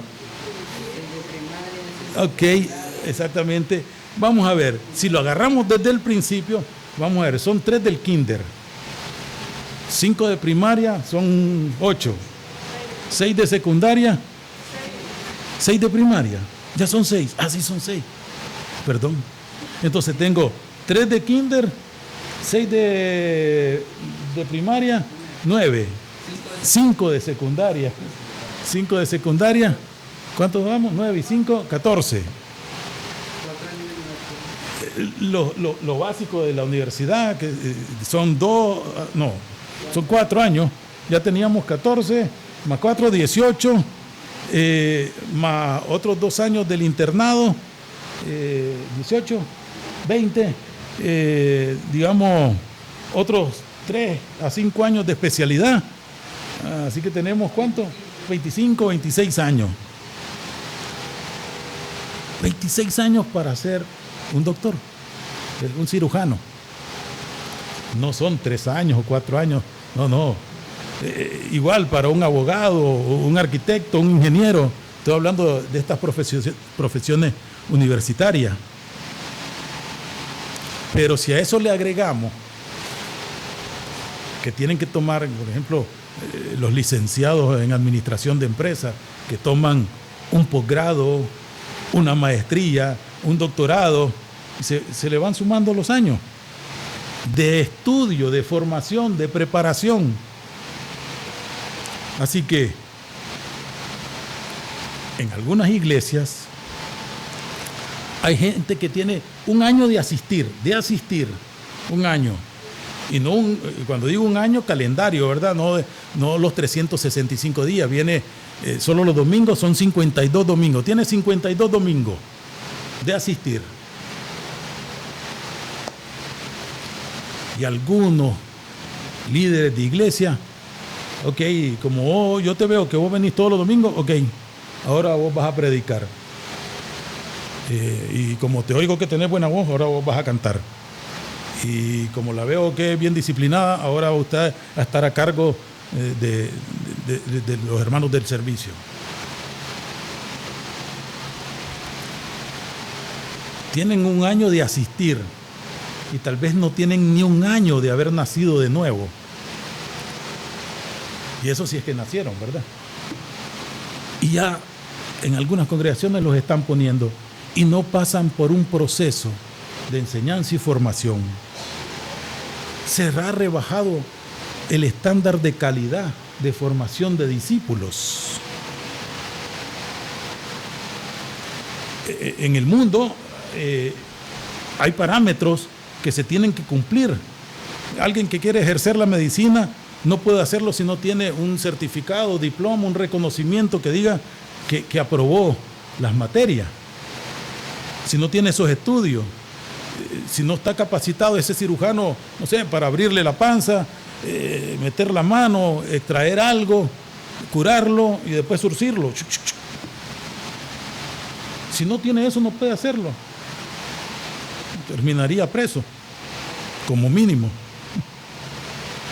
Ok, exactamente. Vamos a ver, si lo agarramos desde el principio, vamos a ver, son 3 del kinder. 5 de primaria son 8. 6 de secundaria. 6 de primaria. Ya son 6. Ah, sí, son 6. Perdón. Entonces tengo 3 de kinder, 6 de primaria, 9. 5 de secundaria. 5 de secundaria. ¿Cuántos vamos? 9 y 5, 14. Lo básico de la universidad, que son 4 años. Ya teníamos 14, más 4, 18, más otros 2 años del internado, 18, 20, digamos, otros 3 a 5 años de especialidad. Así que tenemos, ¿cuánto? 25, 26 años. 26 años para ser un doctor, un cirujano. No son 3 años o 4 años, no. Igual para un abogado, un arquitecto, un ingeniero. Estoy hablando de estas profesiones universitarias. Pero si a eso le agregamos que tienen que tomar, por ejemplo, los licenciados en administración de empresas, que toman un posgrado, una maestría, un doctorado, y se le van sumando los años de estudio, de formación, de preparación. Así que en algunas iglesias hay gente que tiene un año de asistir, un año. Y no cuando digo un año, calendario, ¿verdad? No los 365 días, viene solo los domingos, son 52 domingos. Tiene 52 domingos de asistir. Y algunos líderes de iglesia, ok, como yo te veo que vos venís todos los domingos, ok, ahora vos vas a predicar. Y como te oigo que tenés buena voz, ahora vos vas a cantar. Y como la veo que es bien disciplinada, ahora usted va a estar a cargo de los hermanos del servicio. Tienen un año de asistir y tal vez no tienen ni un año de haber nacido de nuevo. Y eso sí es que nacieron, ¿verdad? Y ya en algunas congregaciones los están poniendo y no pasan por un proceso de enseñanza y formación. Se ha rebajado el estándar de calidad de formación de discípulos. En el mundo hay parámetros que se tienen que cumplir. Alguien que quiere ejercer la medicina no puede hacerlo si no tiene un certificado, diploma, un reconocimiento que diga que aprobó las materias. Si no tiene esos estudios, si no está capacitado ese cirujano, no sé, para abrirle la panza, meter la mano, extraer algo, curarlo y después surcirlo. Si no tiene eso, no puede hacerlo. Terminaría preso, como mínimo.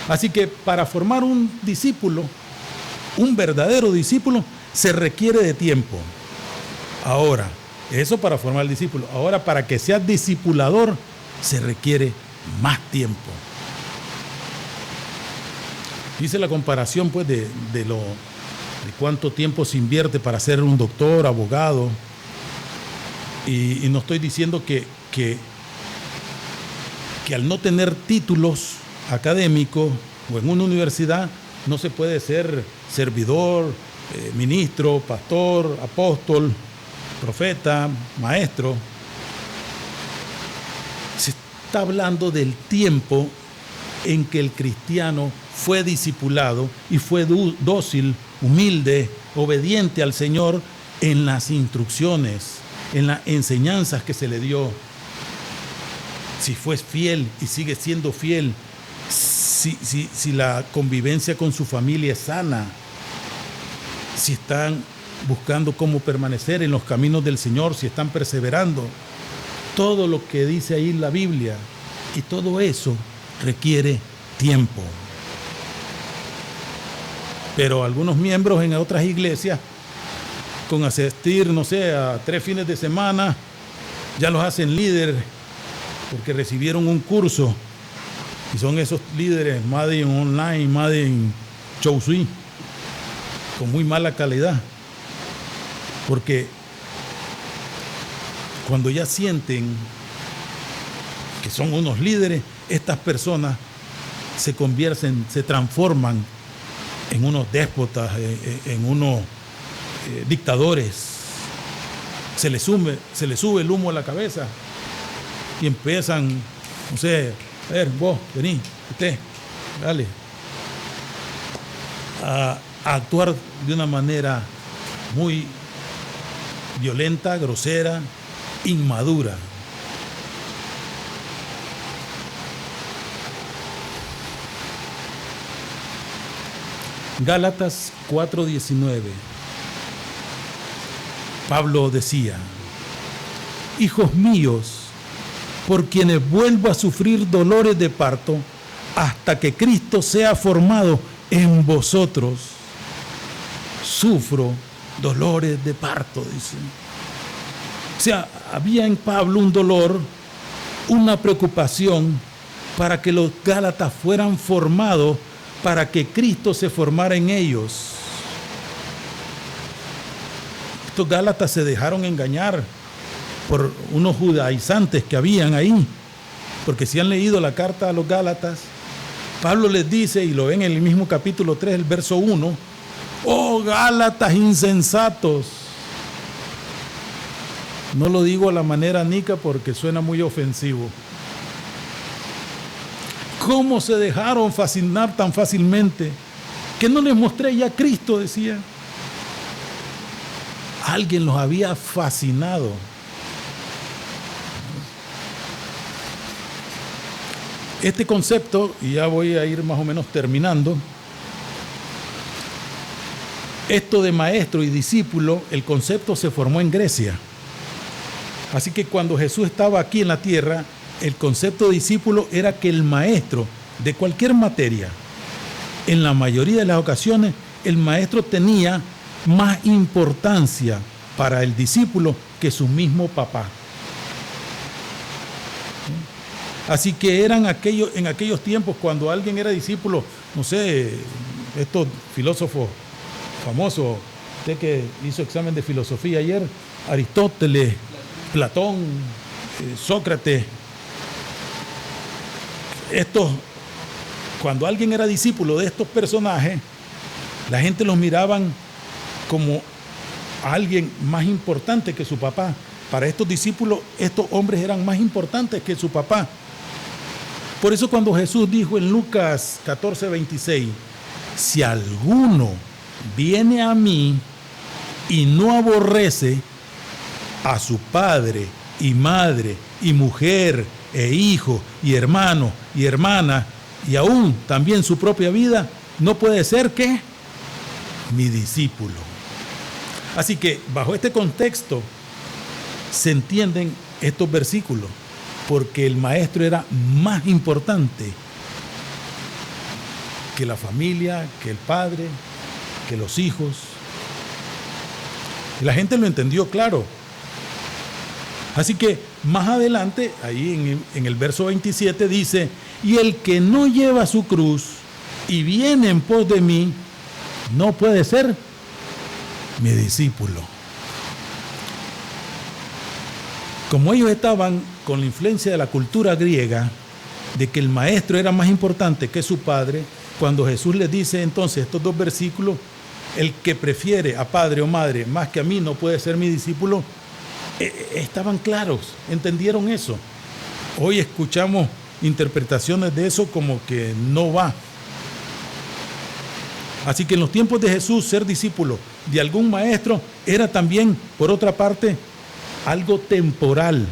Así que para formar un discípulo, un verdadero discípulo, se requiere de tiempo. Ahora, eso para formar el discípulo. Ahora, para que seas discipulador, se requiere más tiempo. Hice la comparación, pues, de cuánto tiempo se invierte para ser un doctor, abogado. Y no estoy diciendo que al no tener títulos académicos o en una universidad no se puede ser servidor, ministro, pastor, apóstol, profeta, maestro. Se está hablando del tiempo en que el cristiano fue discipulado y fue dócil, humilde, obediente al Señor en las instrucciones, en las enseñanzas que se le dio. Si fue fiel y sigue siendo fiel, si la convivencia con su familia es sana, si están buscando cómo permanecer en los caminos del Señor, si están perseverando, todo lo que dice ahí la Biblia, y todo eso requiere tiempo. Pero algunos miembros en otras iglesias, con asistir, no sé, a 3 fines de semana, ya los hacen líderes porque recibieron un curso y son esos líderes made in online, made in Chou Sui, con muy mala calidad. Porque cuando ya sienten que son unos líderes, estas personas se convierten, se transforman en unos déspotas, en unos dictadores. Se les sube el humo a la cabeza y empiezan, no sé, a ver, vos, vení, usted, dale, a actuar de una manera muy violenta, grosera, inmadura. Gálatas 4:19. Pablo decía: hijos míos, por quienes vuelvo a sufrir dolores de parto hasta que Cristo sea formado en vosotros. Sufro dolores de parto, dice. O sea, había en Pablo un dolor, una preocupación para que los gálatas fueran formados, para que Cristo se formara en ellos. Estos gálatas se dejaron engañar por unos judaizantes que habían ahí, porque si han leído la carta a los gálatas, Pablo les dice, y lo ven en el mismo capítulo 3, el verso 1, oh gálatas insensatos. No lo digo a la manera nica porque suena muy ofensivo. ¿Cómo se dejaron fascinar tan fácilmente? Que no les mostré ya a Cristo, decía. Alguien los había fascinado. Este concepto, y ya voy a ir más o menos terminando, esto de maestro y discípulo, el concepto se formó en Grecia. Así que cuando Jesús estaba aquí en la tierra, el concepto de discípulo era que el maestro de cualquier materia, en la mayoría de las ocasiones, el maestro tenía más importancia para el discípulo que su mismo papá. Así que eran en aquellos tiempos cuando alguien era discípulo, no sé, estos filósofos famosos, usted que hizo examen de filosofía ayer, Aristóteles, Platón, Sócrates, estos cuando alguien era discípulo de estos personajes, la gente los miraban como a alguien más importante que su papá. Para estos discípulos, estos hombres eran más importantes que su papá. Por eso cuando Jesús dijo en Lucas 14:26, si alguno viene a mí y no aborrece a su padre y madre y mujer e hijo y hermano y hermana y aún también su propia vida, no puede ser que mi discípulo. Así que bajo este contexto se entienden estos versículos, porque el maestro era más importante que la familia, que el padre, que los hijos. Y la gente lo entendió claro. Así que más adelante, ahí en el verso 27 dice, y el que no lleva su cruz y viene en pos de mí, no puede ser mi discípulo. Como ellos estaban con la influencia de la cultura griega, de que el maestro era más importante que su padre, cuando Jesús les dice entonces estos dos versículos, el que prefiere a padre o madre más que a mí no puede ser mi discípulo, estaban claros, entendieron eso. Hoy escuchamos interpretaciones de eso como que no va. Así que en los tiempos de Jesús, ser discípulo de algún maestro era también, por otra parte, algo temporal.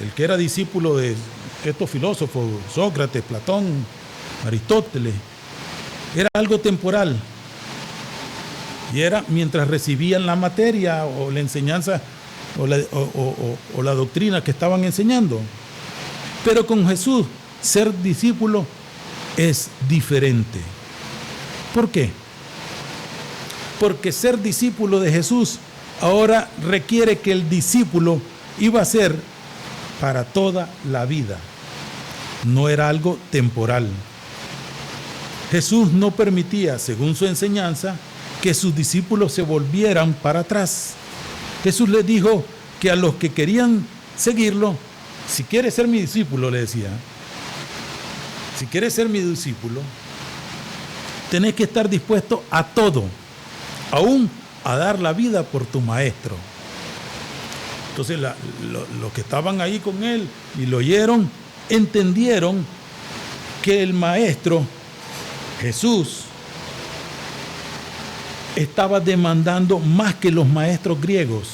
El que era discípulo de estos filósofos, Sócrates, Platón, Aristóteles, era algo temporal. Y era mientras recibían la materia o la enseñanza o la doctrina que estaban enseñando. Pero con Jesús, ser discípulo es diferente. ¿Por qué? Porque ser discípulo de Jesús ahora requiere que el discípulo iba a ser para toda la vida. No era algo temporal. Jesús no permitía, según su enseñanza, que sus discípulos se volvieran para atrás. Jesús les dijo que a los que querían seguirlo, si quieres ser mi discípulo, le decía, si quieres ser mi discípulo, tenés que estar dispuesto a todo, aún a dar la vida por tu maestro. Entonces los que estaban ahí con él y lo oyeron, entendieron que el maestro, Jesús, estaba demandando más que los maestros griegos.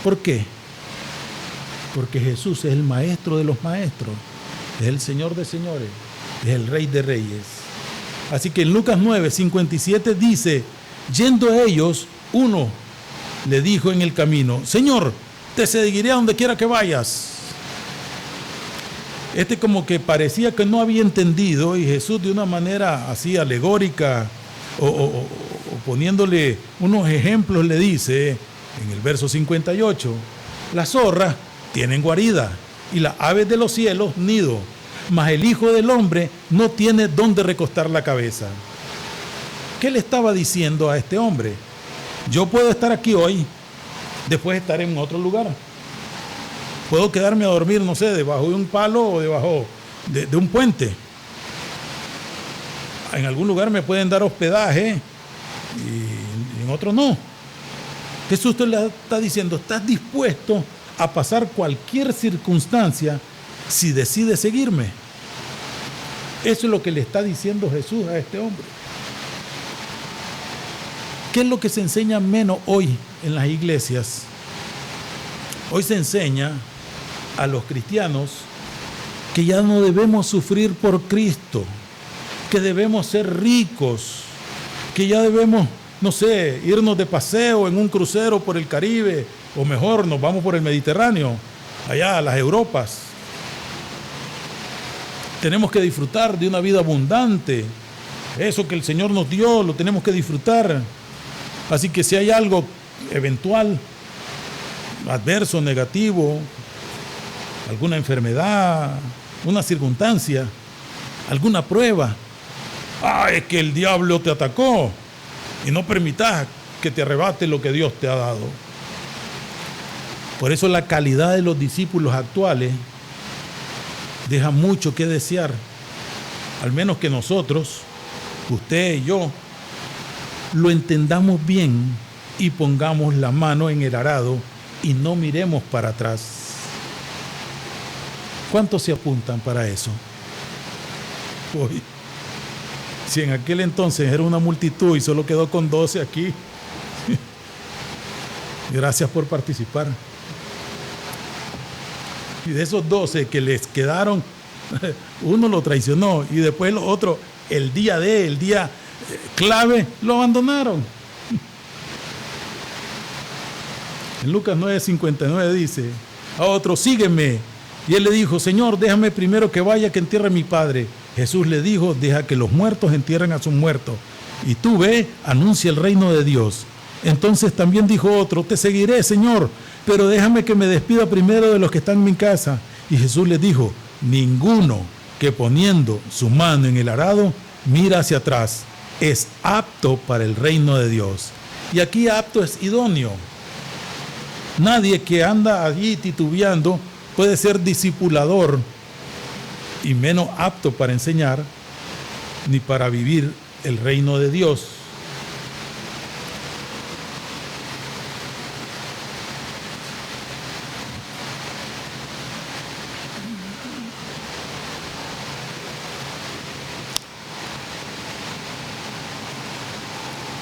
¿Por qué? Porque Jesús es el maestro de los maestros, es el Señor de señores, es el Rey de reyes. Así que en Lucas 9:57 dice, yendo ellos, uno le dijo en el camino, Señor, te seguiré a donde quiera que vayas. Este como que parecía que no había entendido, y Jesús de una manera así alegórica o poniéndole unos ejemplos le dice en el verso 58, las zorras tienen guarida y las aves de los cielos nido, mas el Hijo del Hombre no tiene dónde recostar la cabeza. ¿Qué le estaba diciendo a este hombre? Yo puedo estar aquí hoy, después estar en otro lugar. Puedo quedarme a dormir, no sé, debajo de un palo o debajo de un puente. En algún lugar me pueden dar hospedaje y en otro no. Jesús te le está diciendo, ¿estás dispuesto a pasar cualquier circunstancia si decides seguirme? Eso es lo que le está diciendo Jesús a este hombre. ¿Qué es lo que se enseña menos hoy en las iglesias? Hoy se enseña a los cristianos que ya no debemos sufrir por Cristo, que debemos ser ricos, que ya debemos, no sé, irnos de paseo en un crucero por el Caribe, o mejor, nos vamos por el Mediterráneo, allá a las Europas. Tenemos que disfrutar de una vida abundante. Eso que el Señor nos dio, lo tenemos que disfrutar. Así que si hay algo eventual, adverso, negativo, alguna enfermedad, una circunstancia, alguna prueba, es que el diablo te atacó y no permitas que te arrebate lo que Dios te ha dado. Por eso la calidad de los discípulos actuales deja mucho que desear al menos que nosotros, usted y yo, lo entendamos bien y pongamos la mano en el arado y no miremos para atrás. ¿Cuántos se apuntan para eso? Hoy, si en aquel entonces era una multitud y solo quedó con 12 aquí, gracias por participar. Y de esos 12 que les quedaron, uno lo traicionó y después los otros, el día clave, lo abandonaron. En Lucas 9:59 dice, a otro, sígueme. Y él le dijo, Señor, déjame primero que vaya, que entierre a mi padre. Jesús le dijo, deja que los muertos entierren a sus muertos. Y tú ve, anuncia el reino de Dios. Entonces también dijo otro, te seguiré, Señor, pero déjame que me despida primero de los que están en mi casa. Y Jesús le dijo, ninguno que poniendo su mano en el arado mira hacia atrás es apto para el reino de Dios. Y aquí apto es idóneo. Nadie que anda allí titubeando puede ser discipulador y menos apto para enseñar ni para vivir el reino de Dios.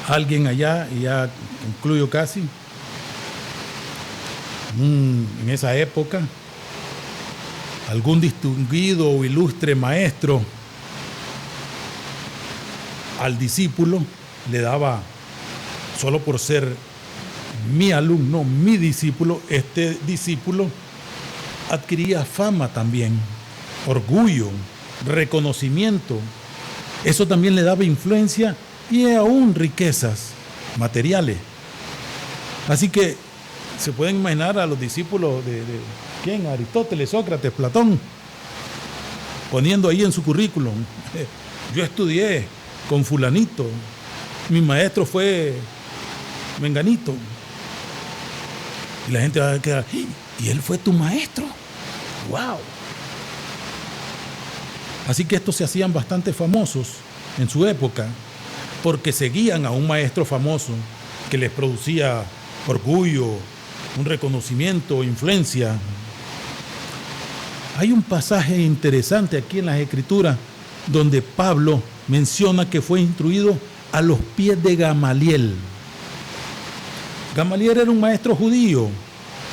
Alguien allá, y ya concluyo casi, en esa época, algún distinguido o ilustre maestro al discípulo le daba, solo por ser mi alumno, mi discípulo, este discípulo adquiría fama también, orgullo, reconocimiento. Eso también le daba influencia y aún riquezas materiales. Así que se pueden imaginar a los discípulos de ¿quién? Aristóteles, Sócrates, Platón, poniendo ahí en su currículum, yo estudié con fulanito, mi maestro fue menganito. Y la gente va a quedar, ¿y él fue tu maestro? ¡Wow! Así que estos se hacían bastante famosos en su época porque seguían a un maestro famoso que les producía orgullo, un reconocimiento, influencia. Hay un pasaje interesante aquí en las Escrituras donde Pablo menciona que fue instruido a los pies de Gamaliel. Gamaliel era un maestro judío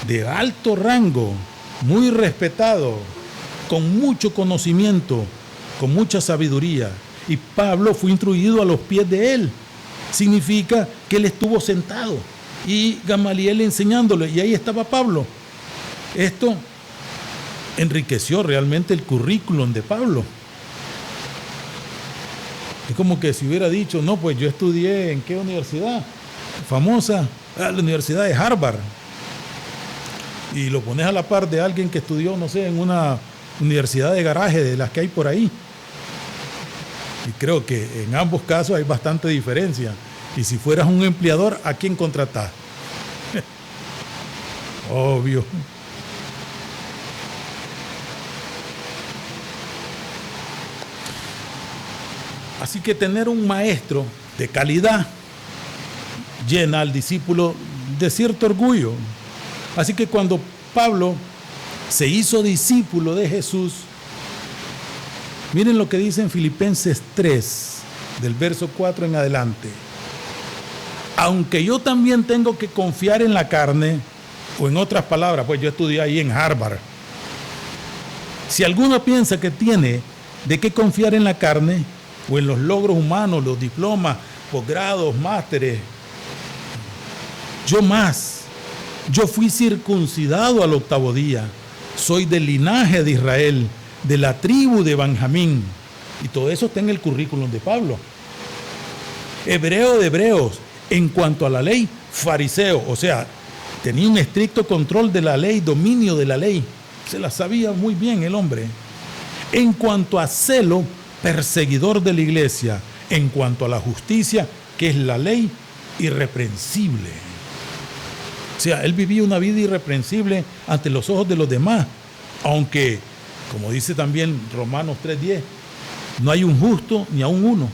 de alto rango, muy respetado, con mucho conocimiento, con mucha sabiduría. Y Pablo fue instruido a los pies de él. Significa que él estuvo sentado y Gamaliel enseñándole, y ahí estaba Pablo. Esto enriqueció realmente el currículum de Pablo. Es como que si hubiera dicho, no, pues yo estudié en qué universidad, famosa, la Universidad de Harvard, y lo pones a la par de alguien que estudió, no sé, en una universidad de garaje de las que hay por ahí. Y creo que en ambos casos hay bastante diferencia. Y si fueras un empleador, ¿a quién contratás? Obvio. Así que tener un maestro de calidad llena al discípulo de cierto orgullo. Así que cuando Pablo se hizo discípulo de Jesús, miren lo que dice en Filipenses 3, del verso 4 en adelante. Aunque yo también tengo que confiar en la carne, o en otras palabras, pues yo estudié ahí en Harvard. Si alguno piensa que tiene de qué confiar en la carne, o en los logros humanos, los diplomas, posgrados, másteres, yo fui circuncidado al 8º día, soy del linaje de Israel, de la tribu de Benjamín, y todo eso está en el currículum de Pablo. Hebreo de hebreos, en cuanto a la ley, fariseo, o sea, tenía un estricto control de la ley, dominio de la ley, se la sabía muy bien el hombre. En cuanto a celo, perseguidor de la iglesia, en cuanto a la justicia, que es la ley, irreprensible. O sea, él vivía una vida irreprensible ante los ojos de los demás, aunque, como dice también Romanos 3:10, No hay un justo ni aun uno.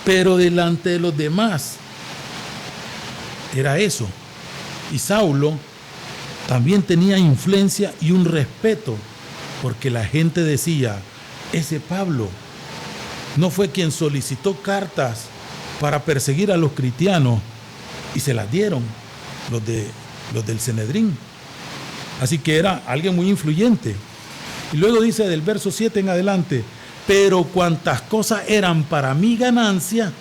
Pero delante de los demás era eso. Y Saulo también tenía influencia y un respeto, porque la gente decía, ese Pablo no fue quien solicitó cartas para perseguir a los cristianos y se las dieron los del Sanedrín. Así que era alguien muy influyente. Y luego dice del verso 7 en adelante, pero cuantas cosas eran para mi ganancia,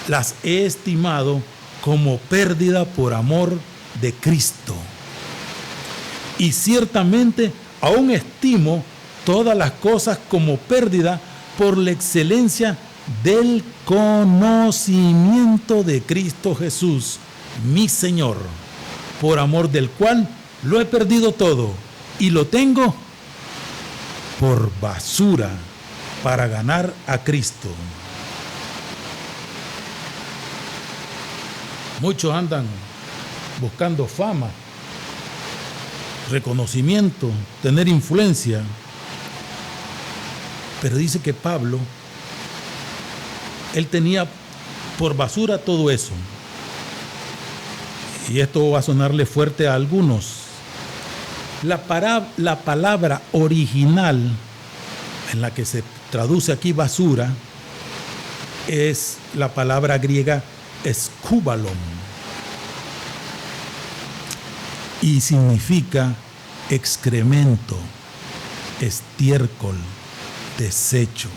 las he estimado como pérdida por amor de Cristo. Y ciertamente aún estimo todas las cosas como pérdida por la excelencia del conocimiento de Cristo Jesús, mi Señor, por amor del cual lo he perdido todo y lo tengo por basura para ganar a Cristo. Muchos andan buscando fama, reconocimiento, tener influencia. Pero dice que Pablo, él tenía por basura todo eso. Y esto va a sonarle fuerte a algunos. La palabra original en la que se traduce aquí basura es la palabra griega skúbalon y significa excremento, estiércol, desecho.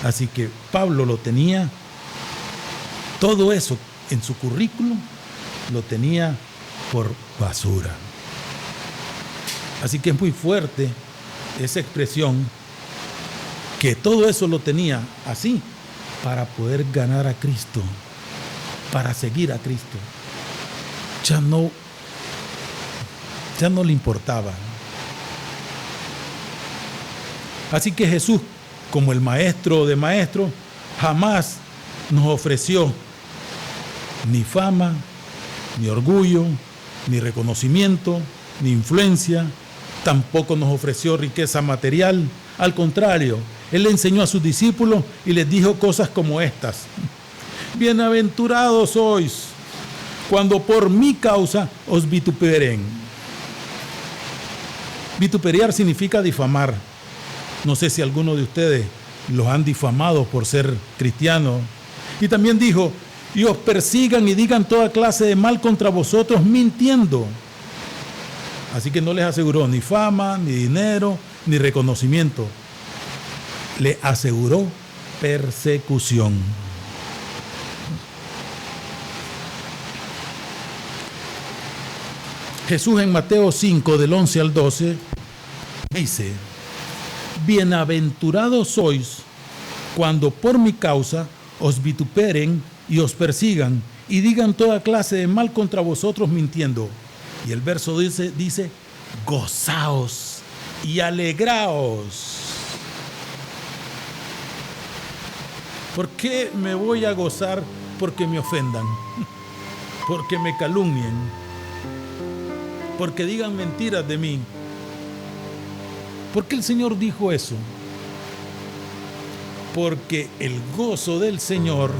Así que Pablo lo tenía, todo eso en su currículum lo tenía por basura. Así que es muy fuerte esa expresión, que todo eso lo tenía así para poder ganar a Cristo, para seguir a Cristo. Ya no le importaba. Así que Jesús, como el maestro de maestros, jamás nos ofreció ni fama, ni orgullo, ni reconocimiento, ni influencia. Tampoco nos ofreció riqueza material. Al contrario, Él le enseñó a sus discípulos y les dijo cosas como estas. Bienaventurados sois cuando por mi causa os vituperen. Vituperiar significa difamar. No sé si alguno de ustedes los han difamado por ser cristianos. Y también dijo, y os persigan y digan toda clase de mal contra vosotros mintiendo. Así que no les aseguró ni fama, ni dinero, ni reconocimiento. Le aseguró persecución. Jesús en Mateo 5, del 11 al 12, dice, bienaventurados sois cuando por mi causa os vituperen y os persigan y digan toda clase de mal contra vosotros mintiendo. Y el verso dice, gozaos y alegraos. ¿Por qué me voy a gozar porque me ofendan? Porque me calumnien, porque digan mentiras de mí. ¿Por qué el Señor dijo eso? Porque el gozo del Señor,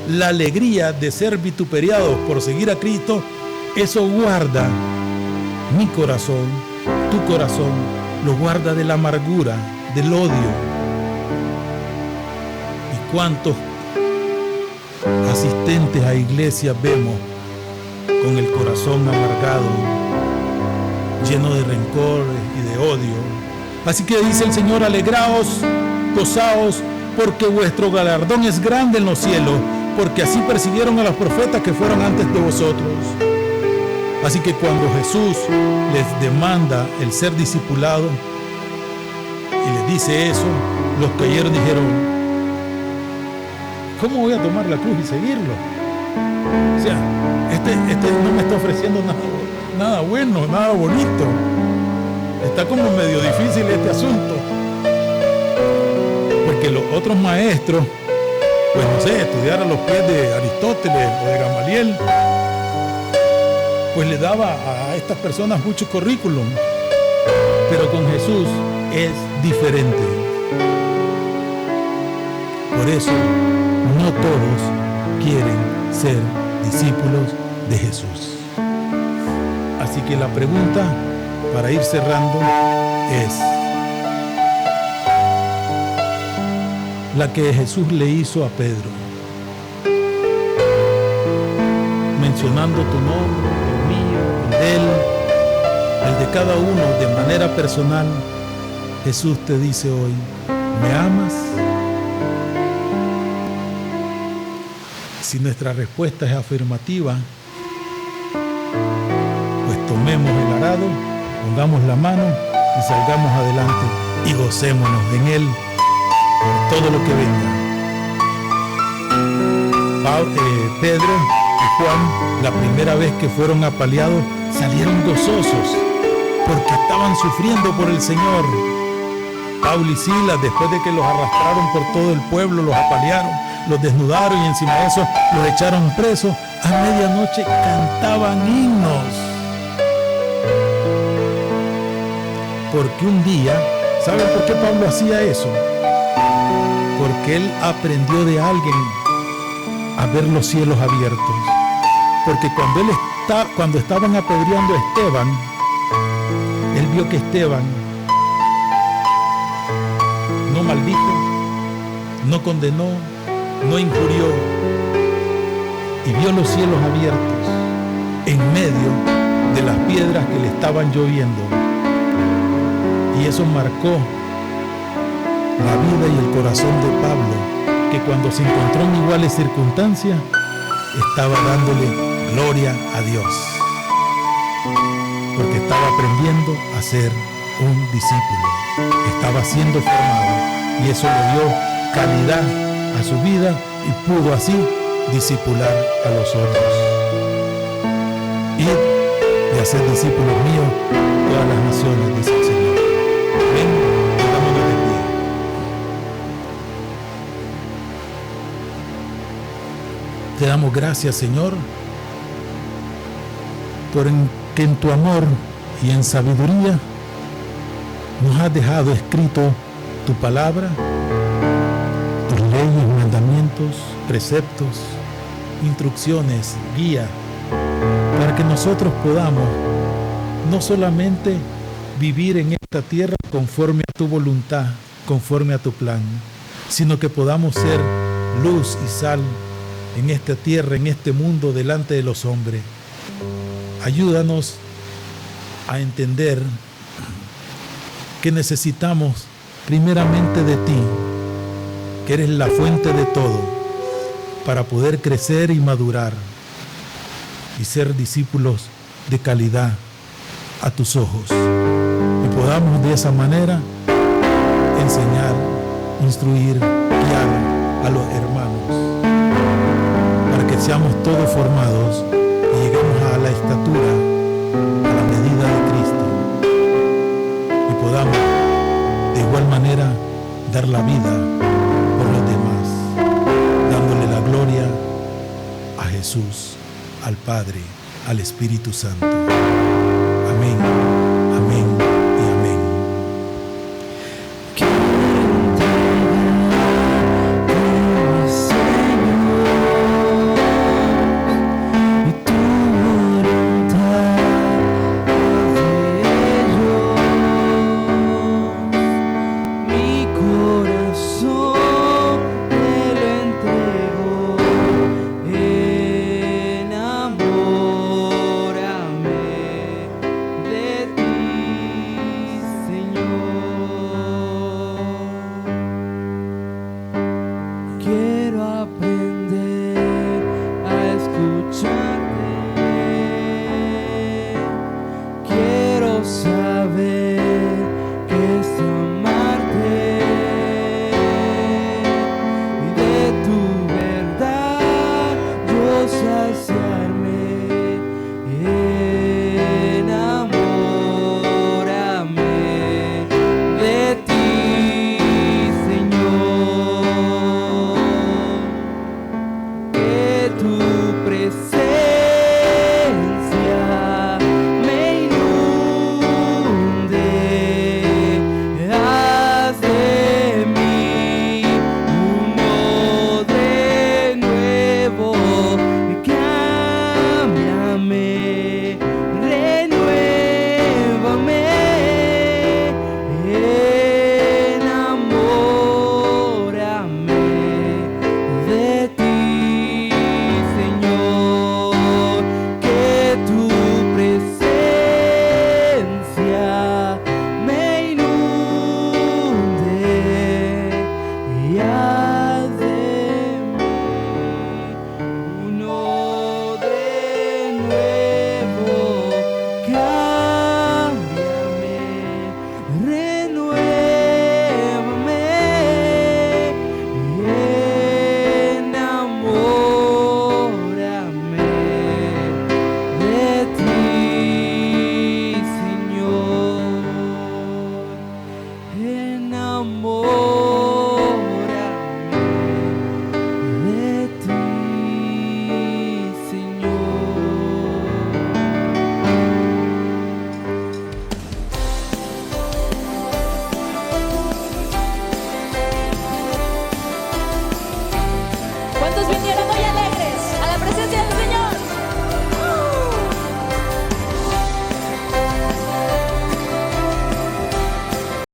la alegría de ser vituperiados por seguir a Cristo, eso guarda mi corazón, tu corazón, lo guarda de la amargura, del odio. ¿Y cuántos asistentes a iglesias vemos con el corazón amargado, lleno de rencor y de odio? Así que dice el Señor, alegraos, gozaos, porque vuestro galardón es grande en los cielos, porque así persiguieron a los profetas que fueron antes de vosotros. Así que cuando Jesús les demanda el ser discipulado y les dice eso, los que ayer dijeron, ¿cómo voy a tomar la cruz y seguirlo? O sea, este no me está ofreciendo nada bueno, nada bonito. Está como medio difícil este asunto. Porque los otros maestros, pues no sé, estudiar a los pies de Aristóteles o de Gamaliel, pues le daba a estas personas mucho currículum. Pero con Jesús es diferente. Por eso, no todos quieren ser discípulos de Jesús. Así que la pregunta, para ir cerrando, es la que Jesús le hizo a Pedro, mencionando tu nombre, el mío, el de él, el de cada uno de manera personal. Jesús te dice hoy, ¿me amas? Si nuestra respuesta es afirmativa, pues tomemos el arado, pongamos la mano y salgamos adelante y gocémonos en él por todo lo que venga. Pedro y Juan, la primera vez que fueron apaleados, salieron gozosos porque estaban sufriendo por el Señor. Pablo y Silas, después de que los arrastraron por todo el pueblo, los apalearon, los desnudaron y encima de eso los echaron presos, a medianoche cantaban himnos. Porque un día, ¿saben por qué Pablo hacía eso? Porque él aprendió de alguien a ver los cielos abiertos. Porque cuando estaban apedreando a Esteban, él vio que Esteban no maldijo, no condenó, no injurió, y vio los cielos abiertos en medio de las piedras que le estaban lloviendo. Y eso marcó la vida y el corazón de Pablo, que cuando se encontró en iguales circunstancias, estaba dándole gloria a Dios, porque estaba aprendiendo a ser un discípulo, estaba siendo formado, y eso le dio calidad a su vida y pudo así discipular a los otros. Id y hacer discípulos míos todas las naciones, dice el Señor. Ven, pongámonos de pie. Te damos gracias, Señor, por que en tu amor y en sabiduría nos has dejado escrito tu palabra, tus leyes, mandamientos, preceptos, instrucciones, guía, para que nosotros podamos no solamente vivir en esta tierra conforme a tu voluntad, conforme a tu plan, sino que podamos ser luz y sal en esta tierra, en este mundo, delante de los hombres. Ayúdanos a entender que necesitamos primeramente de ti, que eres la fuente de todo, para poder crecer y madurar y ser discípulos de calidad a tus ojos, y podamos de esa manera enseñar, instruir, guiar a los hermanos, para que seamos todos formados y lleguemos a la estatura, a la medida de Cristo, y podamos de igual manera dar la vida por los demás, dándole la gloria a Jesús, al Padre, al Espíritu Santo. Amén.